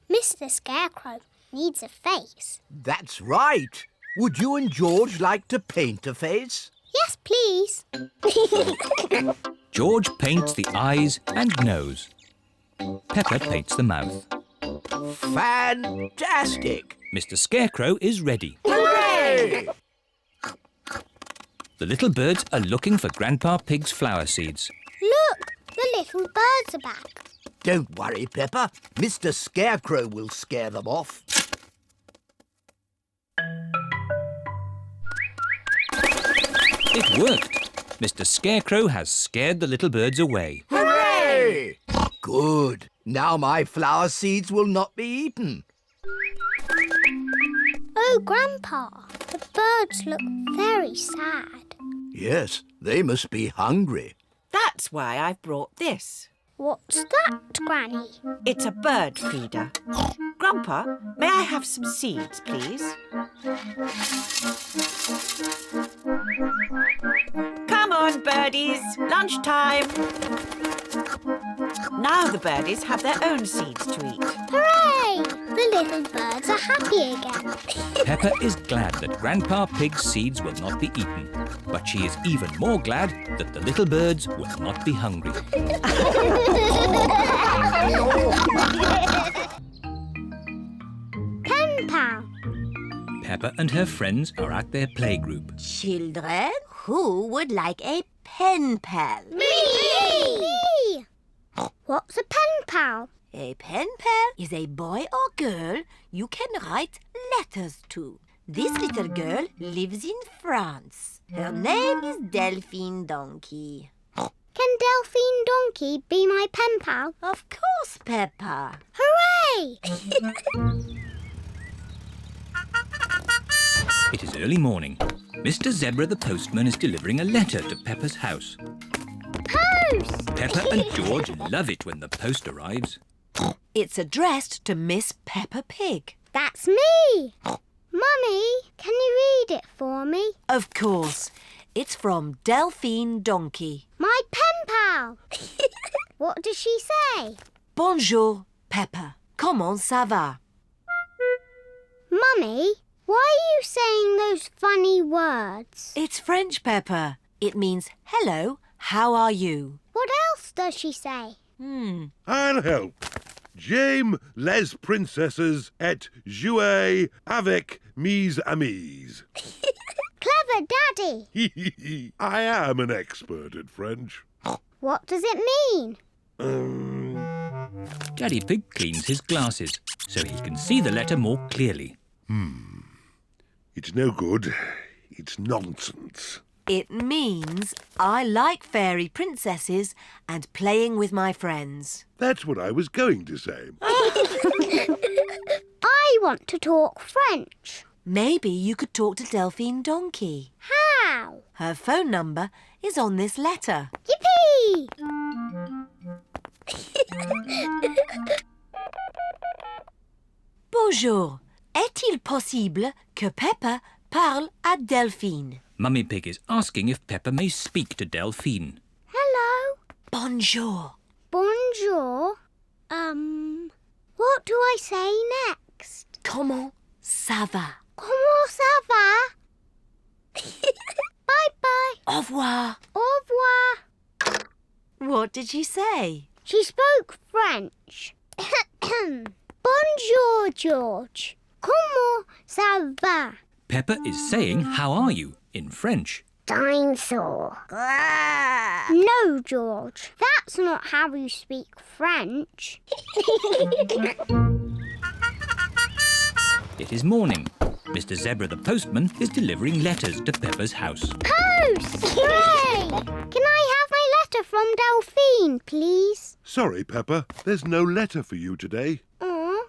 Mr. Scarecrow needs a face. That's right. Would you and George like to paint a face? Yes, please. George paints the eyes and nose. Peppa paints the mouth. Fantastic! Mr. Scarecrow is ready. Hooray! The little birds are looking for Grandpa Pig's flower seeds. Look, the little birds are back. Don't worry, Peppa. Mr. Scarecrow will scare them off. It worked. Mr. Scarecrow has scared the little birds away. Hooray! Good. Now my flower seeds will not be eaten. Oh, Grandpa, the birds look very sad. Yes, they must be hungry. That's why I've brought this. What's that, Granny? It's a bird feeder. Grandpa, may I have some seeds, please? Come on, birdies. Lunchtime. Now the birdies have their own seeds to eat. Hooray! The little birds are happy again. Peppa is glad that Grandpa Pig's seeds will not be eaten, but she is even more glad that the little birds will not be hungry. Pen pal. Peppa and her friends are at their playgroup. Children, who would like a pen pal? Me! What's a pen pal? A pen pal is a boy or girl you can write letters to. This little girl lives in France. Her name is Delphine Donkey. Can Delphine Donkey be my pen pal? Of course, Peppa. Hooray! It is early morning. Mr. Zebra the postman is delivering a letter to Peppa's house. Post! Peppa and George love it when the post arrives. It's addressed to Miss Peppa Pig. That's me! Mummy, can you read it for me? Of course. It's from Delphine Donkey. My pen pal. What does she say? Bonjour, Peppa. Comment ça va? Mummy, why are you saying those funny words? It's French, Peppa. It means hello, how are you? What else does she say? I'll help. J'aime les princesses et jouer avec mes amis. Clever, Daddy. I am an expert at French. What does it mean? Daddy Pig cleans his glasses so he can see the letter more clearly. It's no good. It's nonsense. It means I like fairy princesses and playing with my friends. That's what I was going to say. I want to talk French. Maybe you could talk to Delphine Donkey. How? Her phone number is on this letter. Yippee! Bonjour. Est-il possible que Peppa parle à Delphine? Mummy Pig is asking if Peppa may speak to Delphine. Hello. Bonjour. Bonjour. What do I say next? Comment ça va? Comment ça va? Bye-bye. Au revoir. Au revoir. What did she say? She spoke French. Bonjour, George. Comment ça va? Peppa is saying, how are you, in French. Dinosaur. No, George. That's not how you speak French. It is morning. Mr. Zebra the postman is delivering letters to Peppa's house. Post! Hooray! Can I have my letter from Delphine, please? Sorry, Peppa. There's no letter for you today. Aw.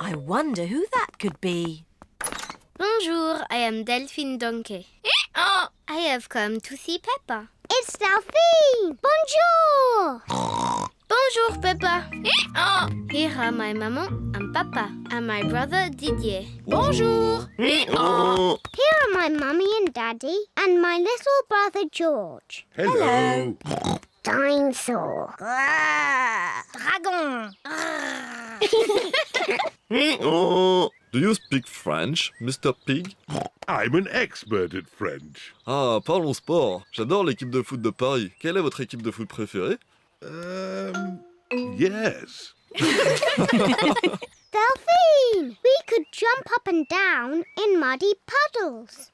I wonder who that could be. Bonjour, I am Delphine Donkey. I have come to see Peppa. It's Delphine! Bonjour! Bonjour, Peppa. Here are my maman and papa and my brother Didier. Bonjour. Here are my mummy and daddy and my little brother George. Hello. Dinosaur. Dragon. Do you speak French, Mr. Pig? I'm an expert at French. Ah, parlons sport. J'adore l'équipe de foot de Paris. Quelle est votre équipe de foot préférée? Yes. Delphine, we could jump up and down in muddy puddles.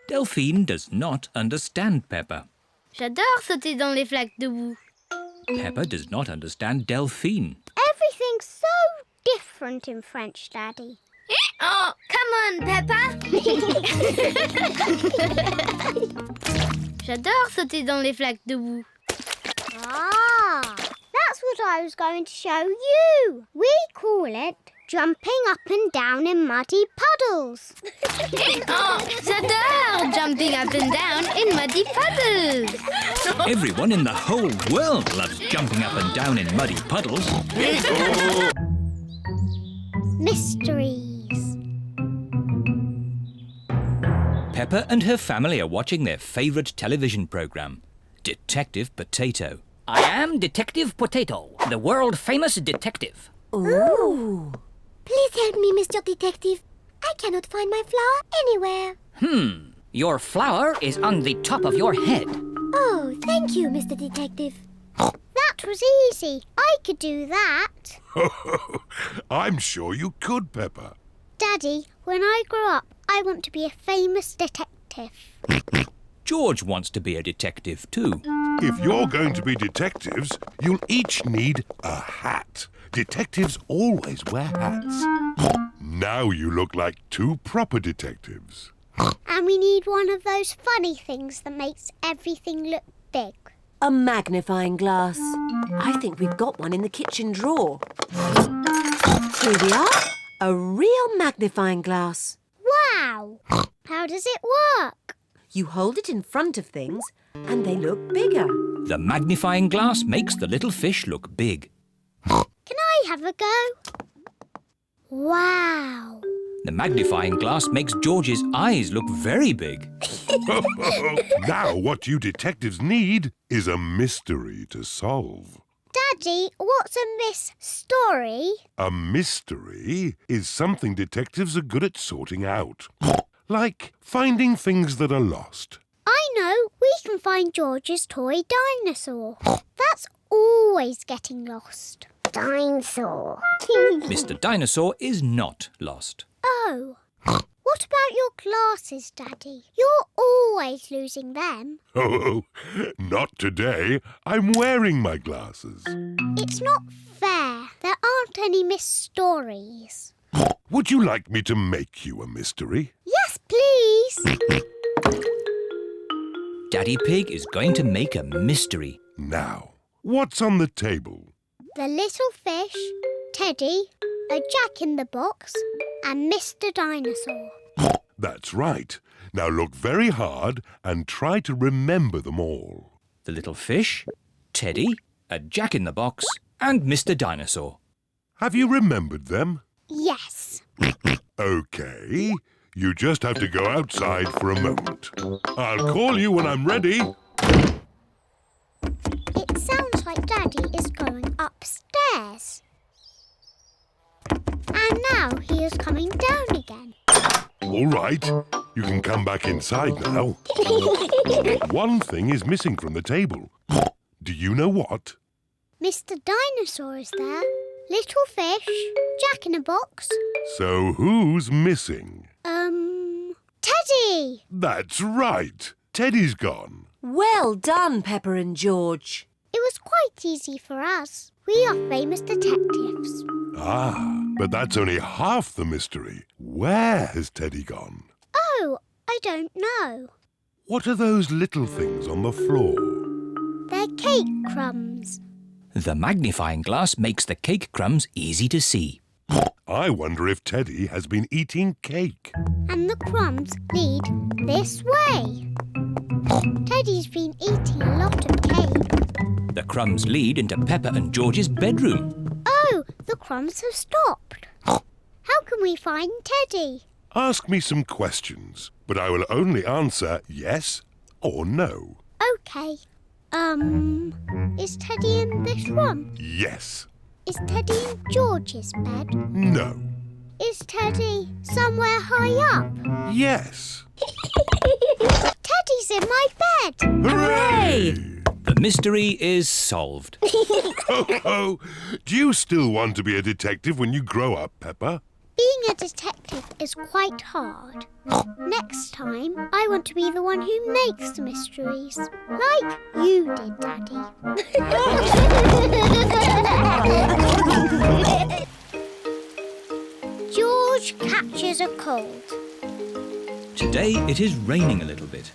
Delphine does not understand Peppa. J'adore sauter dans les flaques de boue. Peppa does not understand Delphine. Everything's so different in French, Daddy. Come on, Peppa. J'adore sauter dans les flaques de boue. Ah, that's what I was going to show you. We call it jumping up and down in muddy puddles. J'adore jumping up and down in muddy puddles. Everyone in the whole world loves jumping up and down in muddy puddles. Mysteries. Peppa and her family are watching their favourite television programme, Detective Potato. I am Detective Potato, the world-famous detective. Ooh. Please help me, Mr. Detective. I cannot find my flower anywhere. Your flower is on the top of your head. Oh, thank you, Mr. Detective. That was easy. I could do that. I'm sure you could, Peppa. Daddy, when I grow up, I want to be a famous detective. George wants to be a detective too. If you're going to be detectives, you'll each need a hat. Detectives always wear hats. Now you look like two proper detectives. And we need one of those funny things that makes everything look big. A magnifying glass. I think we've got one in the kitchen drawer. Here we are. A real magnifying glass. Wow! How does it work? You hold it in front of things and they look bigger. The magnifying glass makes the little fish look big. Can I have a go? Wow! The magnifying glass makes George's eyes look very big. Now what you detectives need is a mystery to solve. Daddy, what's a story? A mystery is something detectives are good at sorting out. Like finding things that are lost. I know, we can find George's toy dinosaur. That's always getting lost. Dinosaur. Mr. Dinosaur is not lost. Oh. What about your glasses, Daddy? You're always losing them. Oh, not today. I'm wearing my glasses. It's not fair. There aren't any stories. Would you like me to make you a mystery? Yes, please. Daddy Pig is going to make a mystery. Now, what's on the table? The little fish, Teddy, a jack-in-the-box, and Mr. Dinosaur. That's right. Now look very hard and try to remember them all. The little fish, Teddy, a jack-in-the-box, and Mr. Dinosaur. Have you remembered them? Yes. OK. You just have to go outside for a moment. I'll call you when I'm ready. It sounds like Daddy is going upstairs. And now he is coming down again. All right. You can come back inside now. One thing is missing from the table. Do you know what? Mr. Dinosaur is there. Little fish, jack-in-a-box. So who's missing? Teddy! That's right. Teddy's gone. Well done, Peppa and George. It was quite easy for us. We are famous detectives. Ah, but that's only half the mystery. Where has Teddy gone? Oh, I don't know. What are those little things on the floor? They're cake crumbs. The magnifying glass makes the cake crumbs easy to see. I wonder if Teddy has been eating cake. And the crumbs lead this way. Teddy's been eating a lot of cake. The crumbs lead into Peppa and George's bedroom. Oh, the crumbs have stopped. How can we find Teddy? Ask me some questions, but I will only answer yes or no. OK. Is Teddy in this room? Yes. Is Teddy in George's bed? No. Is Teddy somewhere high up? Yes. Teddy's in my bed! Hooray! The mystery is solved. Oh, do you still want to be a detective when you grow up, Peppa? Being a detective is quite hard. Next time, I want to be the one who makes the mysteries. Like you did, Daddy. George catches a cold. Today it is raining a little bit.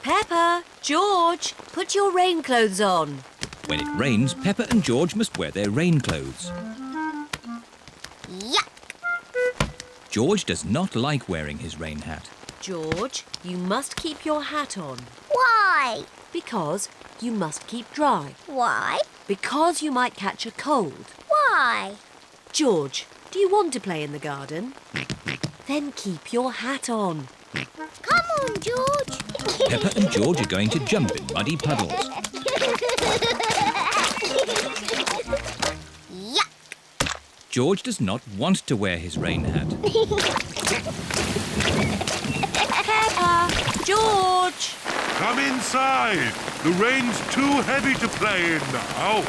Peppa, George, put your rain clothes on. When it rains, Peppa and George must wear their rain clothes. Yuck! George does not like wearing his rain hat. George, you must keep your hat on. Why? Because you must keep dry. Why? Because you might catch a cold. Why? George, do you want to play in the garden? Then keep your hat on. Come on, George. Peppa and George are going to jump in muddy puddles. Yuck! George does not want to wear his rain hat. Peppa, George! Come inside. The rain's too heavy to play in now.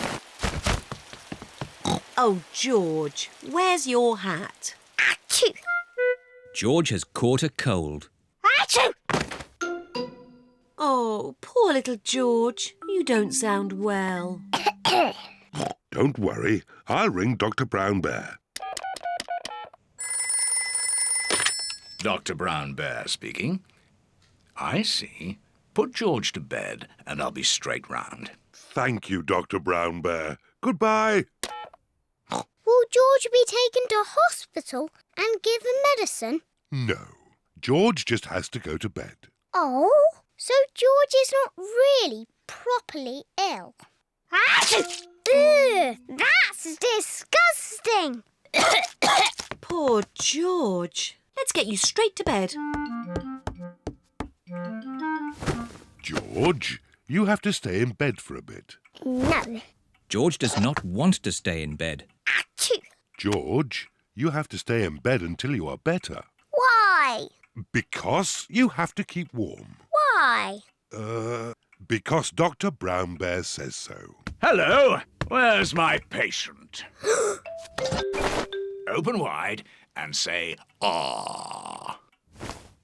Oh, George, where's your hat? Achoo! George has caught a cold. Achoo! Oh, poor little George. You don't sound well. Don't worry. I'll ring Dr. Brown Bear. Dr. Brown Bear speaking. I see. Put George to bed and I'll be straight round. Thank you, Dr. Brown Bear. Goodbye. Will George be taken to hospital and given medicine? No. George just has to go to bed. Oh? So George is not really properly ill? Achoo! Ugh, that's disgusting! George, let's get you straight to bed. George, you have to stay in bed for a bit. No. George does not want to stay in bed. Achoo. George, you have to stay in bed until you are better. Why? Because you have to keep warm. Why? Because Dr. Brown Bear says so. Hello, where's my patient? Open wide and say, "Ah."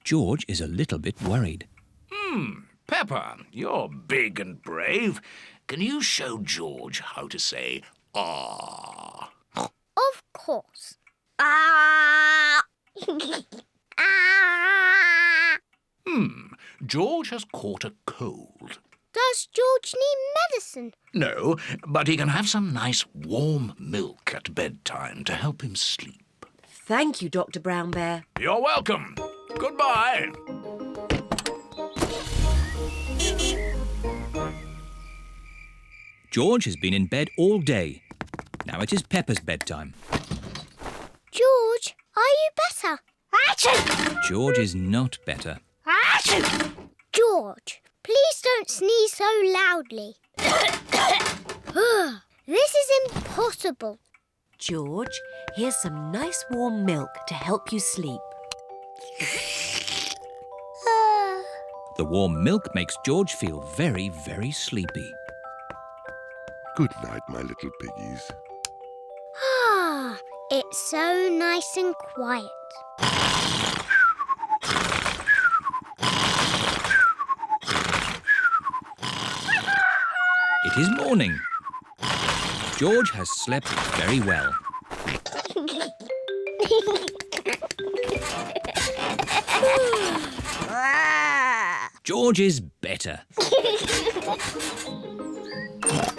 George is a little bit worried. Peppa, you're big and brave. Can you show George how to say, "Ah"? Of course. Ah! Ah! George has caught a cold. Does George need medicine? No, but he can have some nice warm milk at bedtime to help him sleep. Thank you, Dr. Brown Bear. You're welcome. Goodbye. George has been in bed all day. Now it is Peppa's bedtime. George, are you better? Achoo! George is not better. Achoo! George, please don't sneeze so loudly. This is impossible. George, here's some nice warm milk to help you sleep. The warm milk makes George feel very, very sleepy. Good night, my little piggies. Ah, it's so nice and quiet. It is morning. George has slept very well. George is better.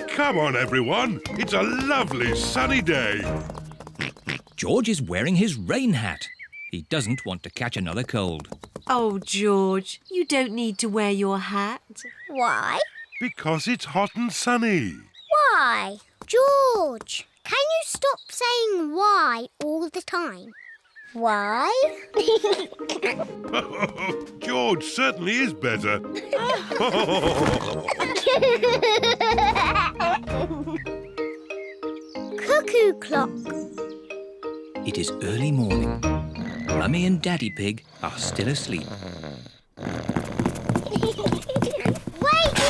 Come on, everyone. It's a lovely sunny day. George is wearing his rain hat. He doesn't want to catch another cold. Oh, George, you don't need to wear your hat. Why? Because it's hot and sunny. Why? George, can you stop saying why all the time? Why? George certainly is better. Cuckoo clock. It is early morning. Mummy and Daddy Pig are still asleep. Wakey,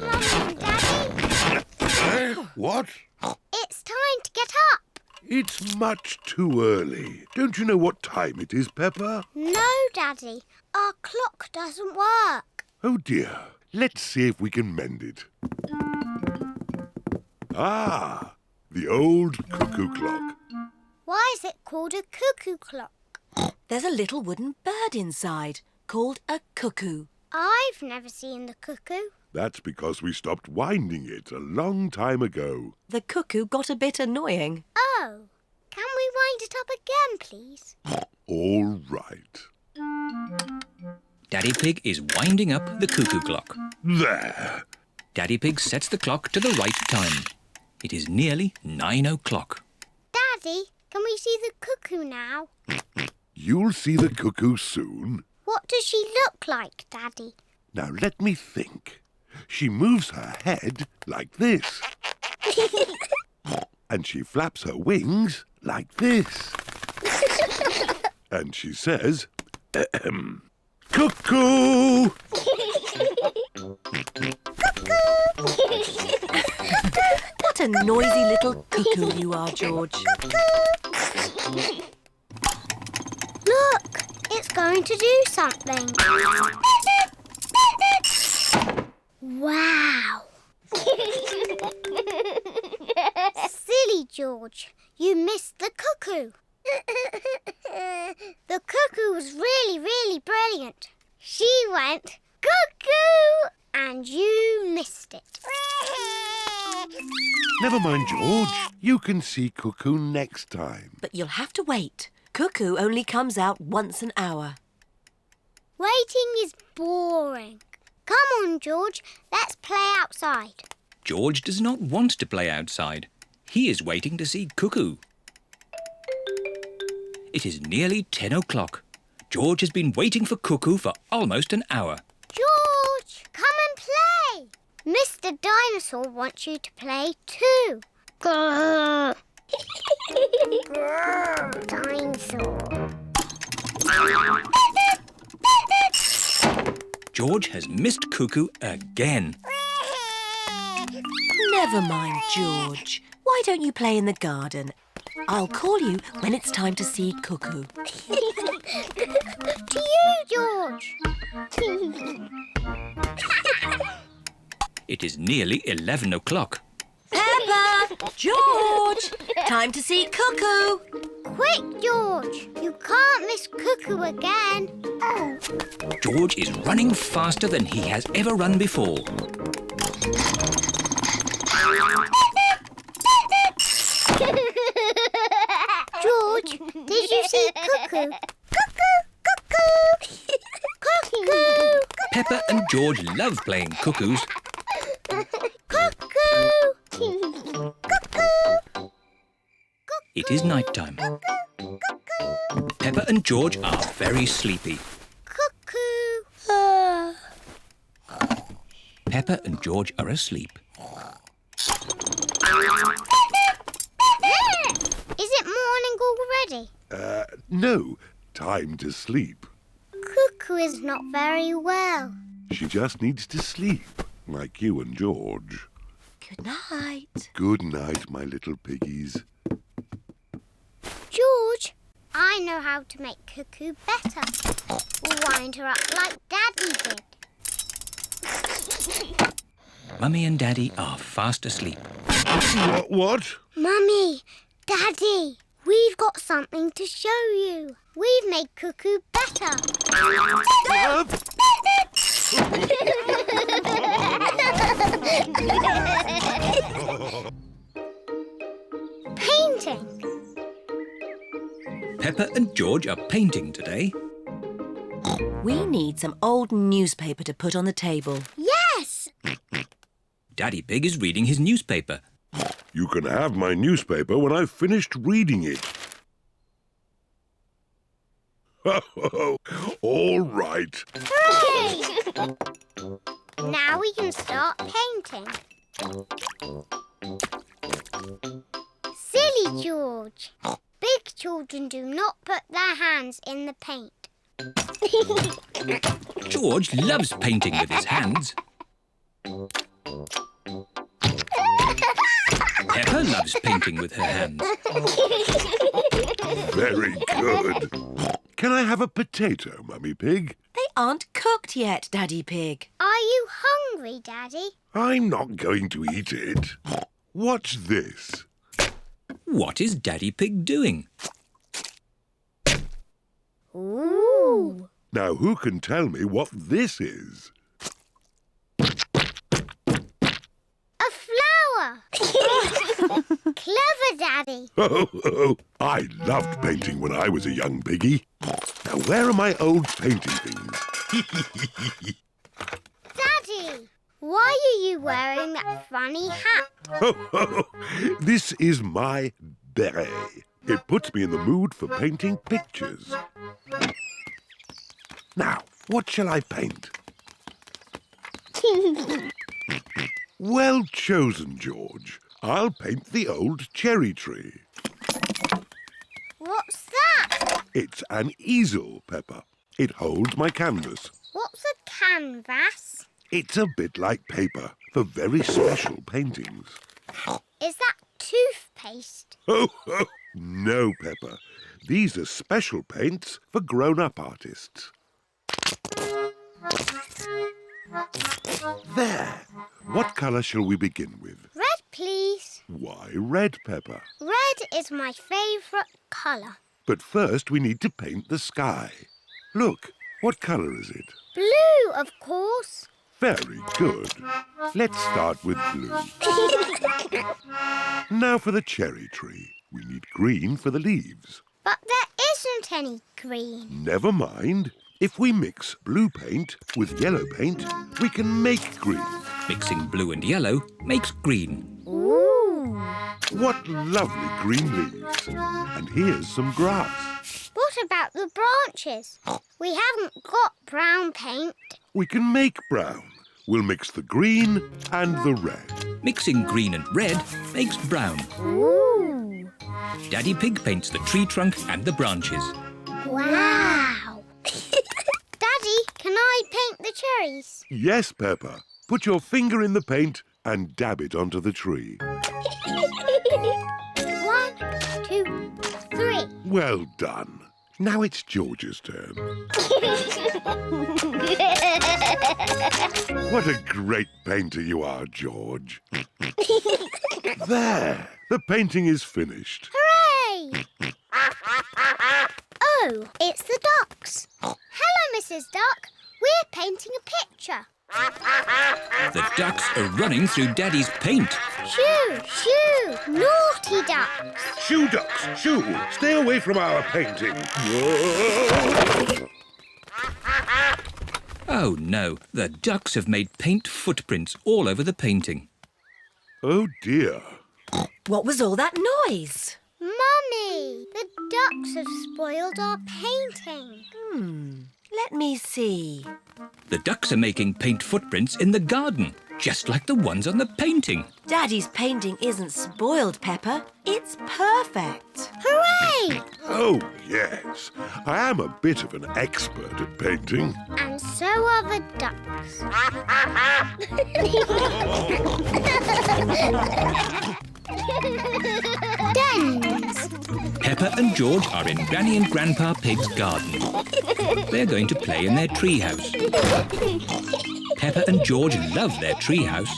Mummy and Daddy. What? It's time to get up. It's much too early. Don't you know what time it is, Peppa? No, Daddy. Our clock doesn't work. Oh, dear. Let's see if we can mend it. Ah, the old cuckoo clock. Why is it called a cuckoo clock? There's a little wooden bird inside called a cuckoo. I've never seen the cuckoo. That's because we stopped winding it a long time ago. The cuckoo got a bit annoying. Oh, can we wind it up again, please? All right. Daddy Pig is winding up the cuckoo clock. There. Daddy Pig sets the clock to the right time. It is nearly 9 o'clock. Daddy, can we see the cuckoo now? You'll see the cuckoo soon. What does she look like, Daddy? Now let me think. She moves her head like this. And she flaps her wings like this. And she says, cuckoo! What a noisy little cuckoo you are, George. Look, it's going to do something. Wow. Silly George, you missed the cuckoo. The cuckoo was really, really brilliant. She went cuckoo and you missed it. Never mind, George. You can see cuckoo next time. But you'll have to wait. Cuckoo only comes out once an hour. Waiting is boring. Come on, George, let's play outside. George does not want to play outside. He is waiting to see Cuckoo. It is nearly 10 o'clock. George has been waiting for Cuckoo for almost an hour. George, come and play. Mr. Dinosaur wants you to play too. Grrr. Grrr, dinosaur. George has missed Cuckoo again. Never mind, George. Why don't you play in the garden? I'll call you when it's time to see Cuckoo. To you, George. It is nearly 11 o'clock. Peppa! George! Time to see Cuckoo! Quick, George. You can't miss Cuckoo again. Oh. George is running faster than he has ever run before. George, did you see Cuckoo? Cuckoo! Cuckoo! Cuckoo! Peppa and George love playing cuckoos. Cuckoo! Cuckoo! It is night time. Peppa and George are very sleepy. Cuckoo! Peppa and George are asleep. Is it morning already? No. Time to sleep. Cuckoo is not very well. She just needs to sleep, like you and George. Good night. Good night, my little piggies. George, I know how to make Cuckoo better. We'll wind her up like Daddy did. Mummy and Daddy are fast asleep. What? Mummy, Daddy, we've got something to show you. We've made Cuckoo better. Painting. Peppa and George are painting today. We need some old newspaper to put on the table. Yes! Daddy Pig is reading his newspaper. You can have my newspaper when I've finished reading it. All right. Hooray! Now we can start painting. Silly George. Big children do not put their hands in the paint. George loves painting with his hands. Peppa loves painting with her hands. Very good. Can I have a potato, Mummy Pig? They aren't cooked yet, Daddy Pig. Are you hungry, Daddy? I'm not going to eat it. What's this? What is Daddy Pig doing? Ooh. Now, who can tell me what this is? A flower. Clever, Daddy. Oh, I loved painting when I was a young piggy. Now, where are my old painting things? Daddy, why are you wearing that funny hat? This is my beret. It puts me in the mood for painting pictures. Now, what shall I paint? Well chosen, George. I'll paint the old cherry tree. What's that? It's an easel, Peppa. It holds my canvas. What's a canvas? It's a bit like paper for very special paintings. Is that toothpaste? Oh, no, Peppa. These are special paints for grown-up artists. There. What colour shall we begin with? Red, please. Why red, Peppa? Red is my favourite colour. But first we need to paint the sky. Look, what colour is it? Blue, of course. Very good. Let's start with blue. Now for the cherry tree. We need green for the leaves. But there isn't any green. Never mind. If we mix blue paint with yellow paint, we can make green. Mixing blue and yellow makes green. Ooh. What lovely green leaves. And here's some grass. What about the branches? We haven't got brown paint. We can make brown. We'll mix the green and the red. Mixing green and red makes brown. Ooh. Daddy Pig paints the tree trunk and the branches. Wow. Daddy, can I paint the cherries? Yes, Peppa. Put your finger in the paint and dab it onto the tree. 1, 2, 3. Well done. Now it's George's turn. What a great painter you are, George. There! The painting is finished. Hooray! Oh, it's the ducks. Hello, Mrs. Duck. We're painting a picture. The ducks are running through Daddy's paint. Shoo, shoo, naughty ducks. Shoo, ducks, shoo! Stay away from our painting. Oh no, the ducks have made paint footprints all over the painting. Oh dear. What was all that noise? Mummy, the ducks have spoiled our painting. Let me see. The ducks are making paint footprints in the garden, just like the ones on the painting. Daddy's painting isn't spoiled, Peppa. It's perfect. Hooray! Oh, yes. I am a bit of an expert at painting. And so are the ducks. Dens. Peppa and George are in Granny and Grandpa Pig's garden. They're going to play in their treehouse. Peppa and George love their treehouse.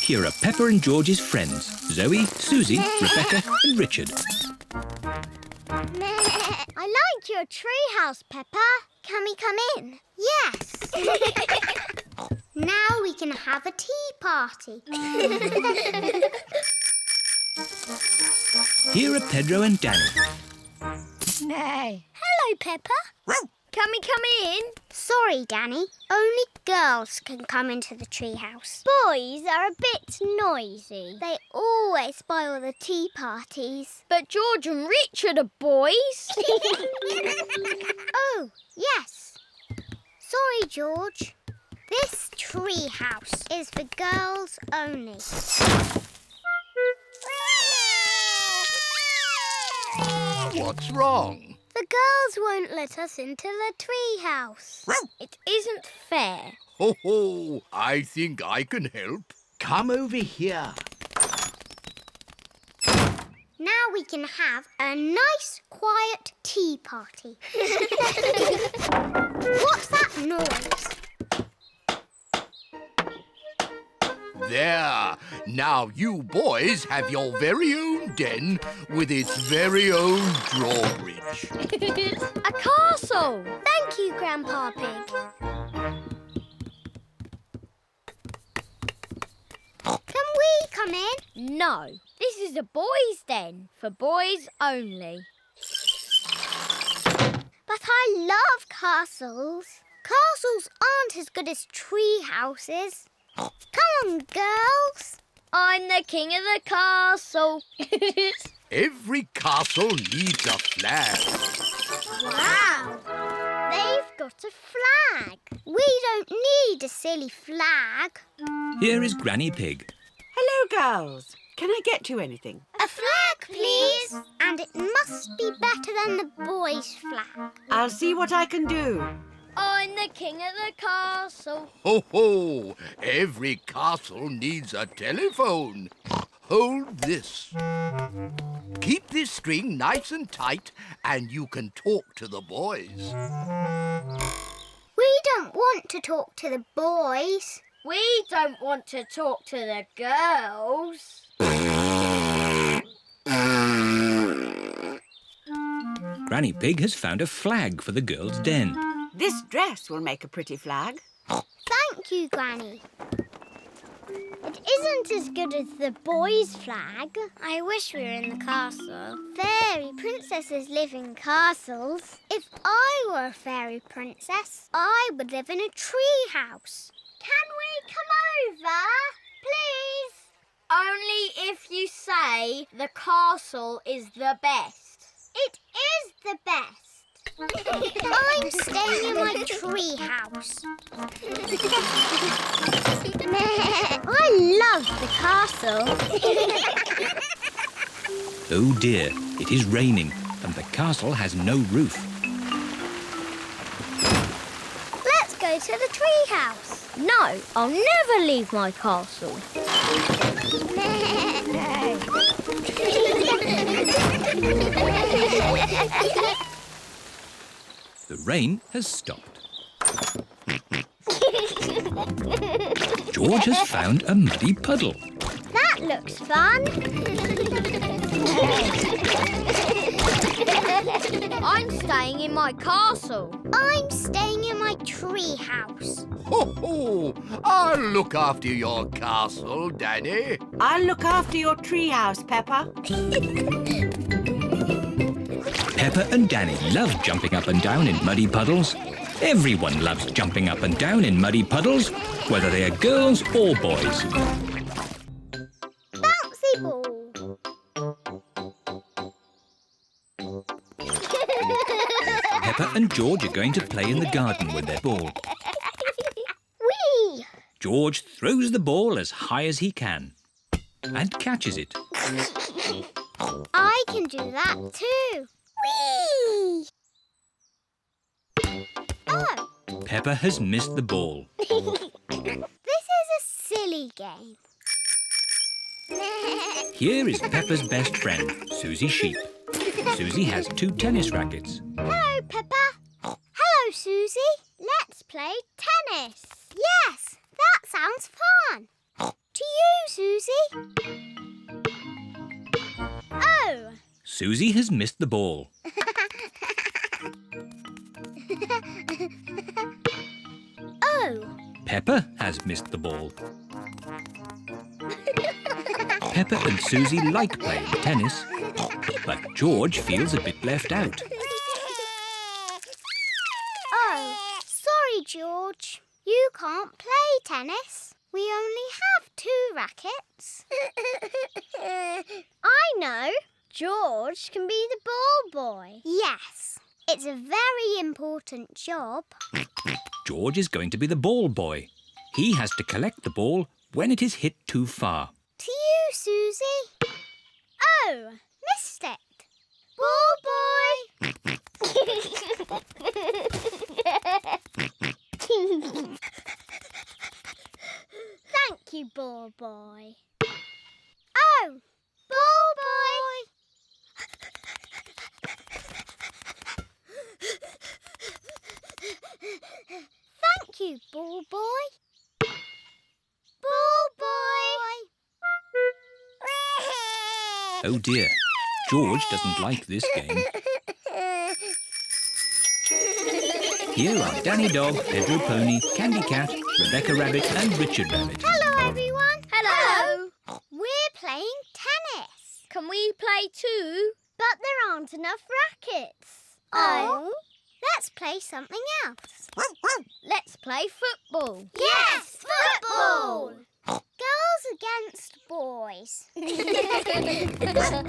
Here are Peppa and George's friends, Zoe, Susie, Rebecca and Richard. I like your treehouse, Peppa. Can we come in? Yes. Now we can have a tea party. Here are Pedro and Danny. Nay. Hello, Peppa. Can we come in? Sorry, Danny. Only girls can come into the treehouse. Boys are a bit noisy. They always spoil the tea parties. But George and Richard are boys. Oh, yes. Sorry, George. This treehouse is for girls only. What's wrong? The girls won't let us into the treehouse. It isn't fair. Ho ho! I think I can help. Come over here. Now we can have a nice, quiet tea party. What's that noise? There. Now you boys have your very own den with its very own drawbridge. A castle! Thank you, Grandpa Pig. Can we come in? No. This is a boys' den, for boys only. But I love castles. Castles aren't as good as tree houses. Come on, girls. I'm the king of the castle. Every castle needs a flag. Wow! They've got a flag. We don't need a silly flag. Here is Granny Pig. Hello, girls. Can I get you anything? A flag, please. And it must be better than the boys' flag. I'll see what I can do. I'm the king of the castle. Ho ho! Every castle needs a telephone. Hold this. Keep this string nice and tight and you can talk to the boys. We don't want to talk to the boys. We don't want to talk to the girls. Granny Pig has found a flag for the girls' den. This dress will make a pretty flag. Thank you, Granny. It isn't as good as the boys' flag. I wish we were in the castle. Fairy princesses live in castles. If I were a fairy princess, I would live in a tree house. Can we come over, please? Only if you say the castle is the best. It is the best. I'm staying in my tree house. I love the castle. Oh dear, it is raining and the castle has no roof. Let's go to the tree house. No, I'll never leave my castle. The rain has stopped. George has found a muddy puddle. That looks fun. I'm staying in my castle. I'm staying in my tree house. Ho, ho! I'll look after your castle, Danny. I'll look after your treehouse, Peppa. Peppa and Danny love jumping up and down in muddy puddles. Everyone loves jumping up and down in muddy puddles, whether they are girls or boys. Bouncy ball. Peppa and George are going to play in the garden with their ball. Whee! George throws the ball as high as he can and catches it. I can do that too. Whee! Oh, Peppa has missed the ball. this is a silly game. Here is Peppa's best friend, Susie Sheep. Susie has 2 tennis rackets. Hello, Peppa. Hello, Susie. Let's play tennis. Yes, that sounds fun. To you, Susie. Oh. Susie has missed the ball. Oh. Peppa has missed the ball. Peppa and Susie like playing tennis, but George feels a bit left out. Oh, sorry, George. You can't play tennis. We only have 2 rackets. I know. George can be the ball boy. Yes, it's a very important job. George is going to be the ball boy. He has to collect the ball when it is hit too far. To you, Susie. Oh, missed it. Ball boy. Thank you, ball boy. Oh, ball boy. Thank you, ball boy. Ball boy. Oh dear, George doesn't like this game. Here are Danny Dog, Pedro Pony, Candy Cat, Rebecca Rabbit and Richard Rabbit. Hello, everyone. Hello. We're playing tennis. Can we play too? But there aren't enough rackets. Oh. Let's play something else. Let's play football. Yes, football. Girls against boys.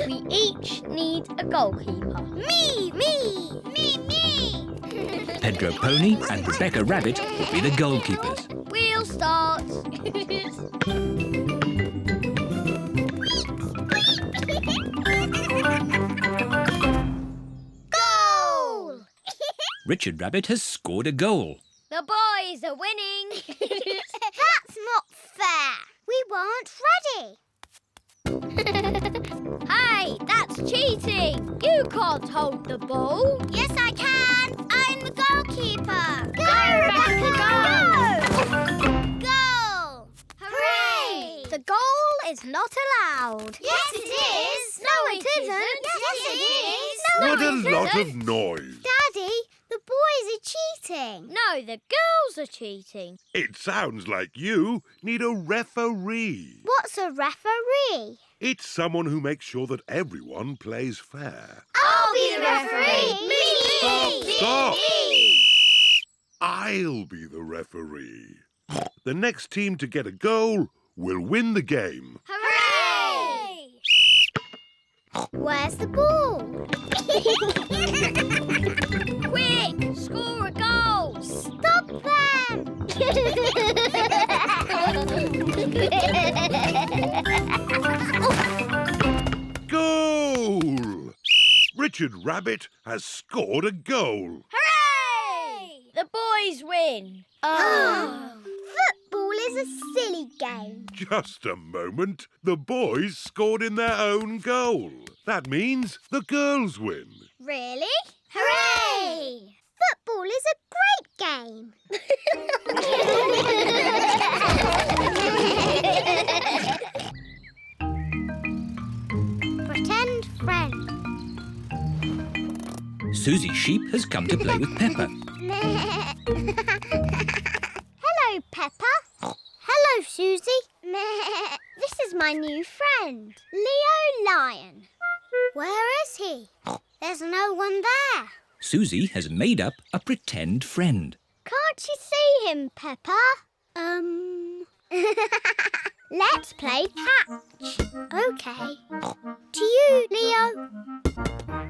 We each need a goalkeeper. Me. Pedro Pony and Rebecca Rabbit will be the goalkeepers. We'll start. Goal! Richard Rabbit has scored a goal. The boys are winning. That's not fair. We weren't ready. Hey, that's cheating. You can't hold the ball. Yes, I can. I'm the goalkeeper. Go, Rebecca, go! Goal! Hooray! The goal is not allowed. Yes, it is. No, it isn't. Yes, it is. No, What a it lot isn't. of noise. Daddy, the boys are cheating. No, the girls are cheating. It sounds like you need a referee. What's a referee? It's someone who makes sure that everyone plays fair. I'll be the referee. Me. Stop. I'll be the referee. The next team to get a goal will win the game. Hooray! Where's the ball? Quick! Score a goal! Stop them! Goal! Richard Rabbit has scored a goal. Hooray! The boys win. Oh. Football is a silly game. Just a moment. The boys scored in their own goal. That means the girls win. Really? Hooray! Football is a great game. Pretend friend. Susie Sheep has come to play with Peppa. Hello, Peppa. Hello, Susie. This is my new friend, Leo Lion. Where is he? There's no one there. Susie has made up a pretend friend. Can't you see him, Peppa? Let's play catch. OK. To you, Leo.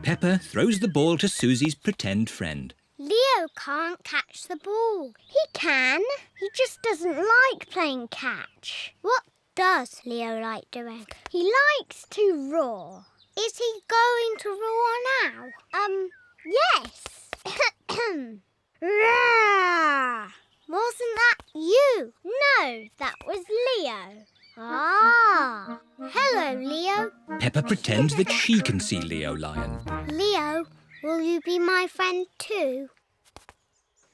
Peppa throws the ball to Susie's pretend friend. Leo can't catch the ball. He can. He just doesn't like playing catch. What does Leo like doing? He likes to roar. Is he going to roar now? Yes. Roar! Wasn't that you? No, that was Leo. Ah. Hello, Leo. Peppa pretends that she can see Leo Lion. Leo, will you be my friend too?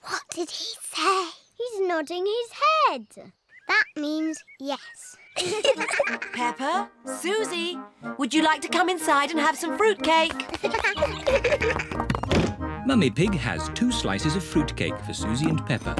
What did he say? He's nodding his head. That means yes. Peppa, Susie, would you like to come inside and have some fruitcake? Mummy Pig has 2 slices of fruitcake for Susie and Peppa.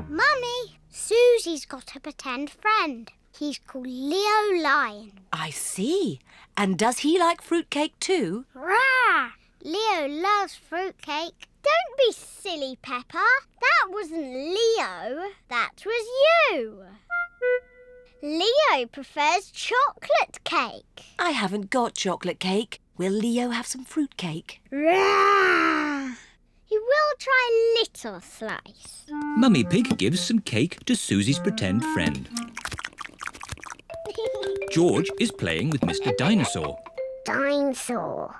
Mummy, Susie's got a pretend friend. He's called Leo Lion. I see. And does he like fruitcake too? Rah! Leo loves fruitcake. Don't be silly, Peppa. That wasn't Leo. That was you. Leo prefers chocolate cake. I haven't got chocolate cake. Will Leo have some fruitcake? Rah! He will try a little slice. Mummy Pig gives some cake to Susie's pretend friend. George is playing with Mr. Dinosaur. Dinosaur.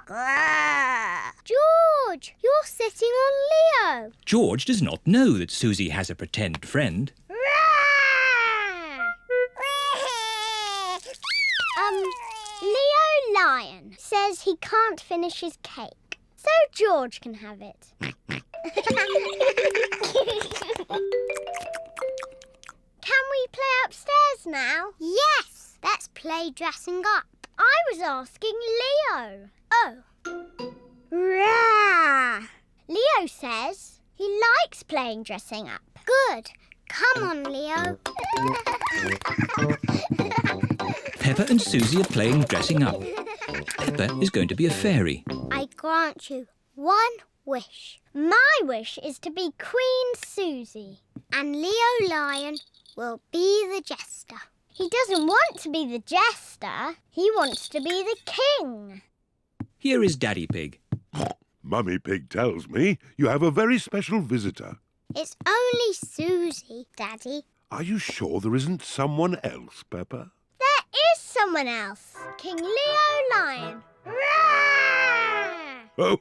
George, you're sitting on Leo. George does not know that Susie has a pretend friend. Leo Lion says he can't finish his cake, so George can have it. Can we play upstairs now? Yes, let's play dressing up. I was asking Leo. Oh. Rah! Leo says he likes playing dressing up. Good. Come on, Leo. Peppa and Susie are playing dressing up. Peppa is going to be a fairy. I grant you one wish. My wish is to be Queen Susie, and Leo Lion will be the jester. He doesn't want to be the jester. He wants to be the king. Here is Daddy Pig. Mummy Pig tells me you have a very special visitor. It's only Susie, Daddy. Are you sure there isn't someone else, Peppa? There is someone else. King Leo Lion. Roar! Oh,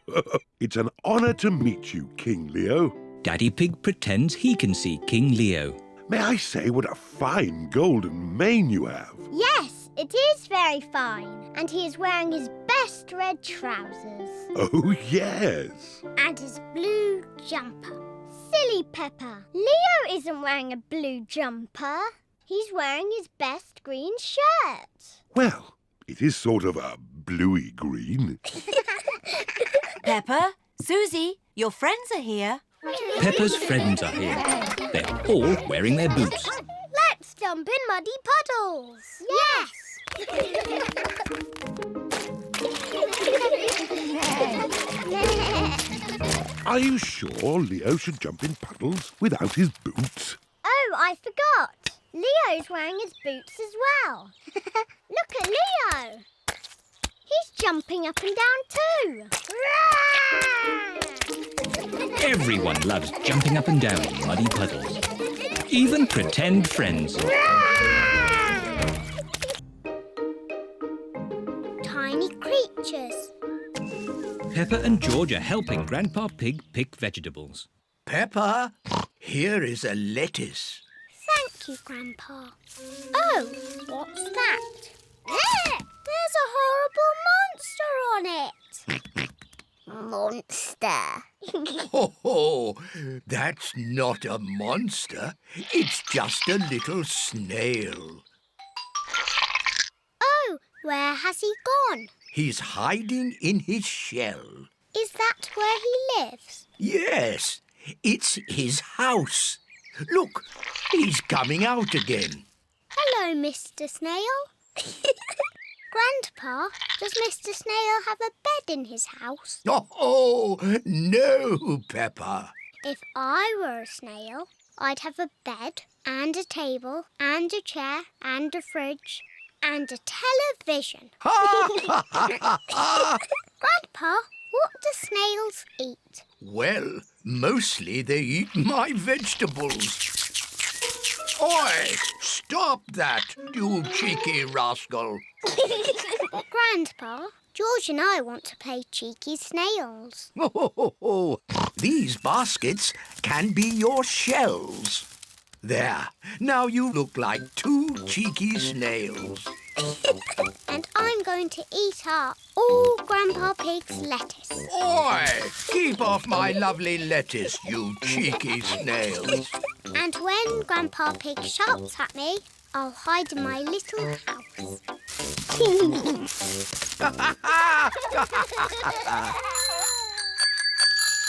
it's an honour to meet you, King Leo. Daddy Pig pretends he can see King Leo. May I say what a fine golden mane you have? Yes, it is very fine. And he is wearing his best red trousers. Oh, yes. And his blue jumper. Silly Peppa. Leo isn't wearing a blue jumper. He's wearing his best green shirt. Well, it is sort of a bluey green. Peppa, Susie, your friends are here. Peppa's friends are here. They're all wearing their boots. Let's jump in muddy puddles. Yes. Are you sure Leo should jump in puddles without his boots? Oh, I forgot. Leo's wearing his boots as well. Look at Leo. He's jumping up and down too. Everyone loves jumping up and down in muddy puddles. Even pretend friends. Tiny creatures. Peppa and George are helping Grandpa Pig pick vegetables. Peppa, here is a lettuce. Thank you, Grandpa. Oh, what's that? There! There's a horrible monster on it. Monster. Oh, that's not a monster. It's just a little snail. Oh, where has he gone? He's hiding in his shell. Is that where he lives? Yes, it's his house. Look, he's coming out again. Hello, Mr. Snail. Grandpa, does Mr. Snail have a bed in his house? Oh, no, Peppa. If I were a snail, I'd have a bed and a table and a chair and a fridge and a television. Grandpa, what do snails eat? Well, mostly they eat my vegetables. Oi! Stop that, you cheeky rascal. Grandpa, George and I want to play cheeky snails. These baskets can be your shells. There, now you look like two cheeky snails. And I'm going to eat up all Grandpa Pig's lettuce. Oi! Keep off my lovely lettuce, you cheeky snails. And when Grandpa Pig shouts at me, I'll hide in my little house.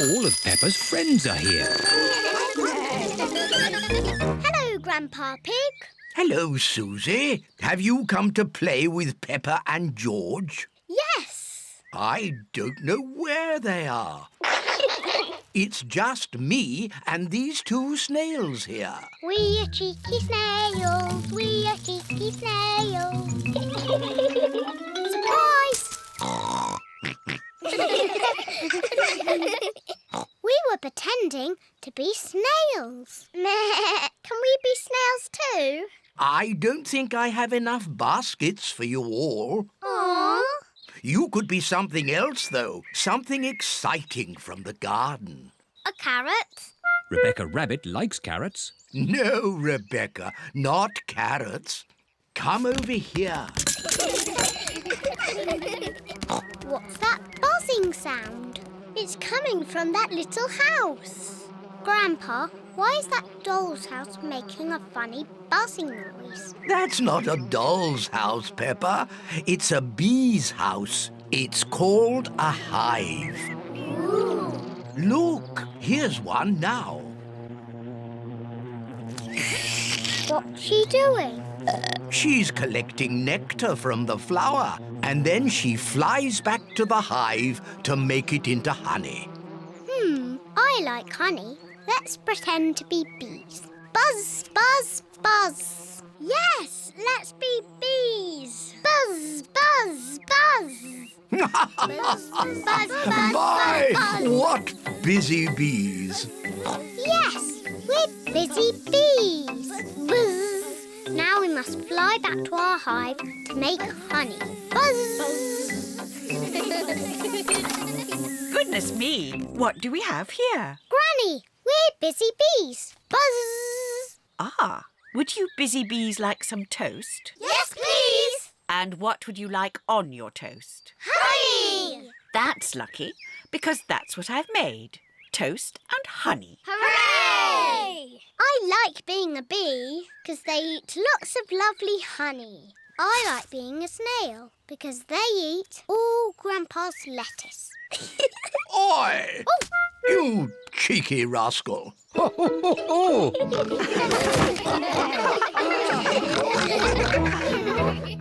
All of Peppa's friends are here. Hello, Grandpa Pig. Hello, Susie. Have you come to play with Peppa and George? Yes. I don't know where they are. It's just me and these two snails here. We are cheeky snails. We are cheeky snails. Surprise! We were pretending to be snails. Can we be snails too? I don't think I have enough baskets for you all. Aww. You could be something else, though. Something exciting from the garden. A carrot? Rebecca Rabbit likes carrots. No, Rebecca, not carrots. Come over here. What's that buzzing sound? It's coming from that little house. Grandpa, why is that doll's house making a funny buzzing noise? That's not a doll's house, Peppa. It's a bee's house. It's called a hive. Ooh. Look, here's one now. What's she doing? She's collecting nectar from the flower, and then she flies back to the hive to make it into honey. I like honey. Let's pretend to be bees. Buzz, buzz, buzz. Yes, let's be bees. Buzz, buzz, buzz. Buzz, buzz, buzz, My, buzz. what busy bees. Yes, we're busy bees. Buzz. Now we must fly back to our hive to make honey. Buzz. Goodness me, what do we have here? Granny, we're busy bees. Buzz. Ah, would you busy bees like some toast? Yes, please. And what would you like on your toast? Honey. That's lucky, because that's what I've made. Toast and honey. Hooray! I like being a bee because they eat lots of lovely honey. I like being a snail because they eat all Grandpa's lettuce. Oi! Oh. You cheeky rascal.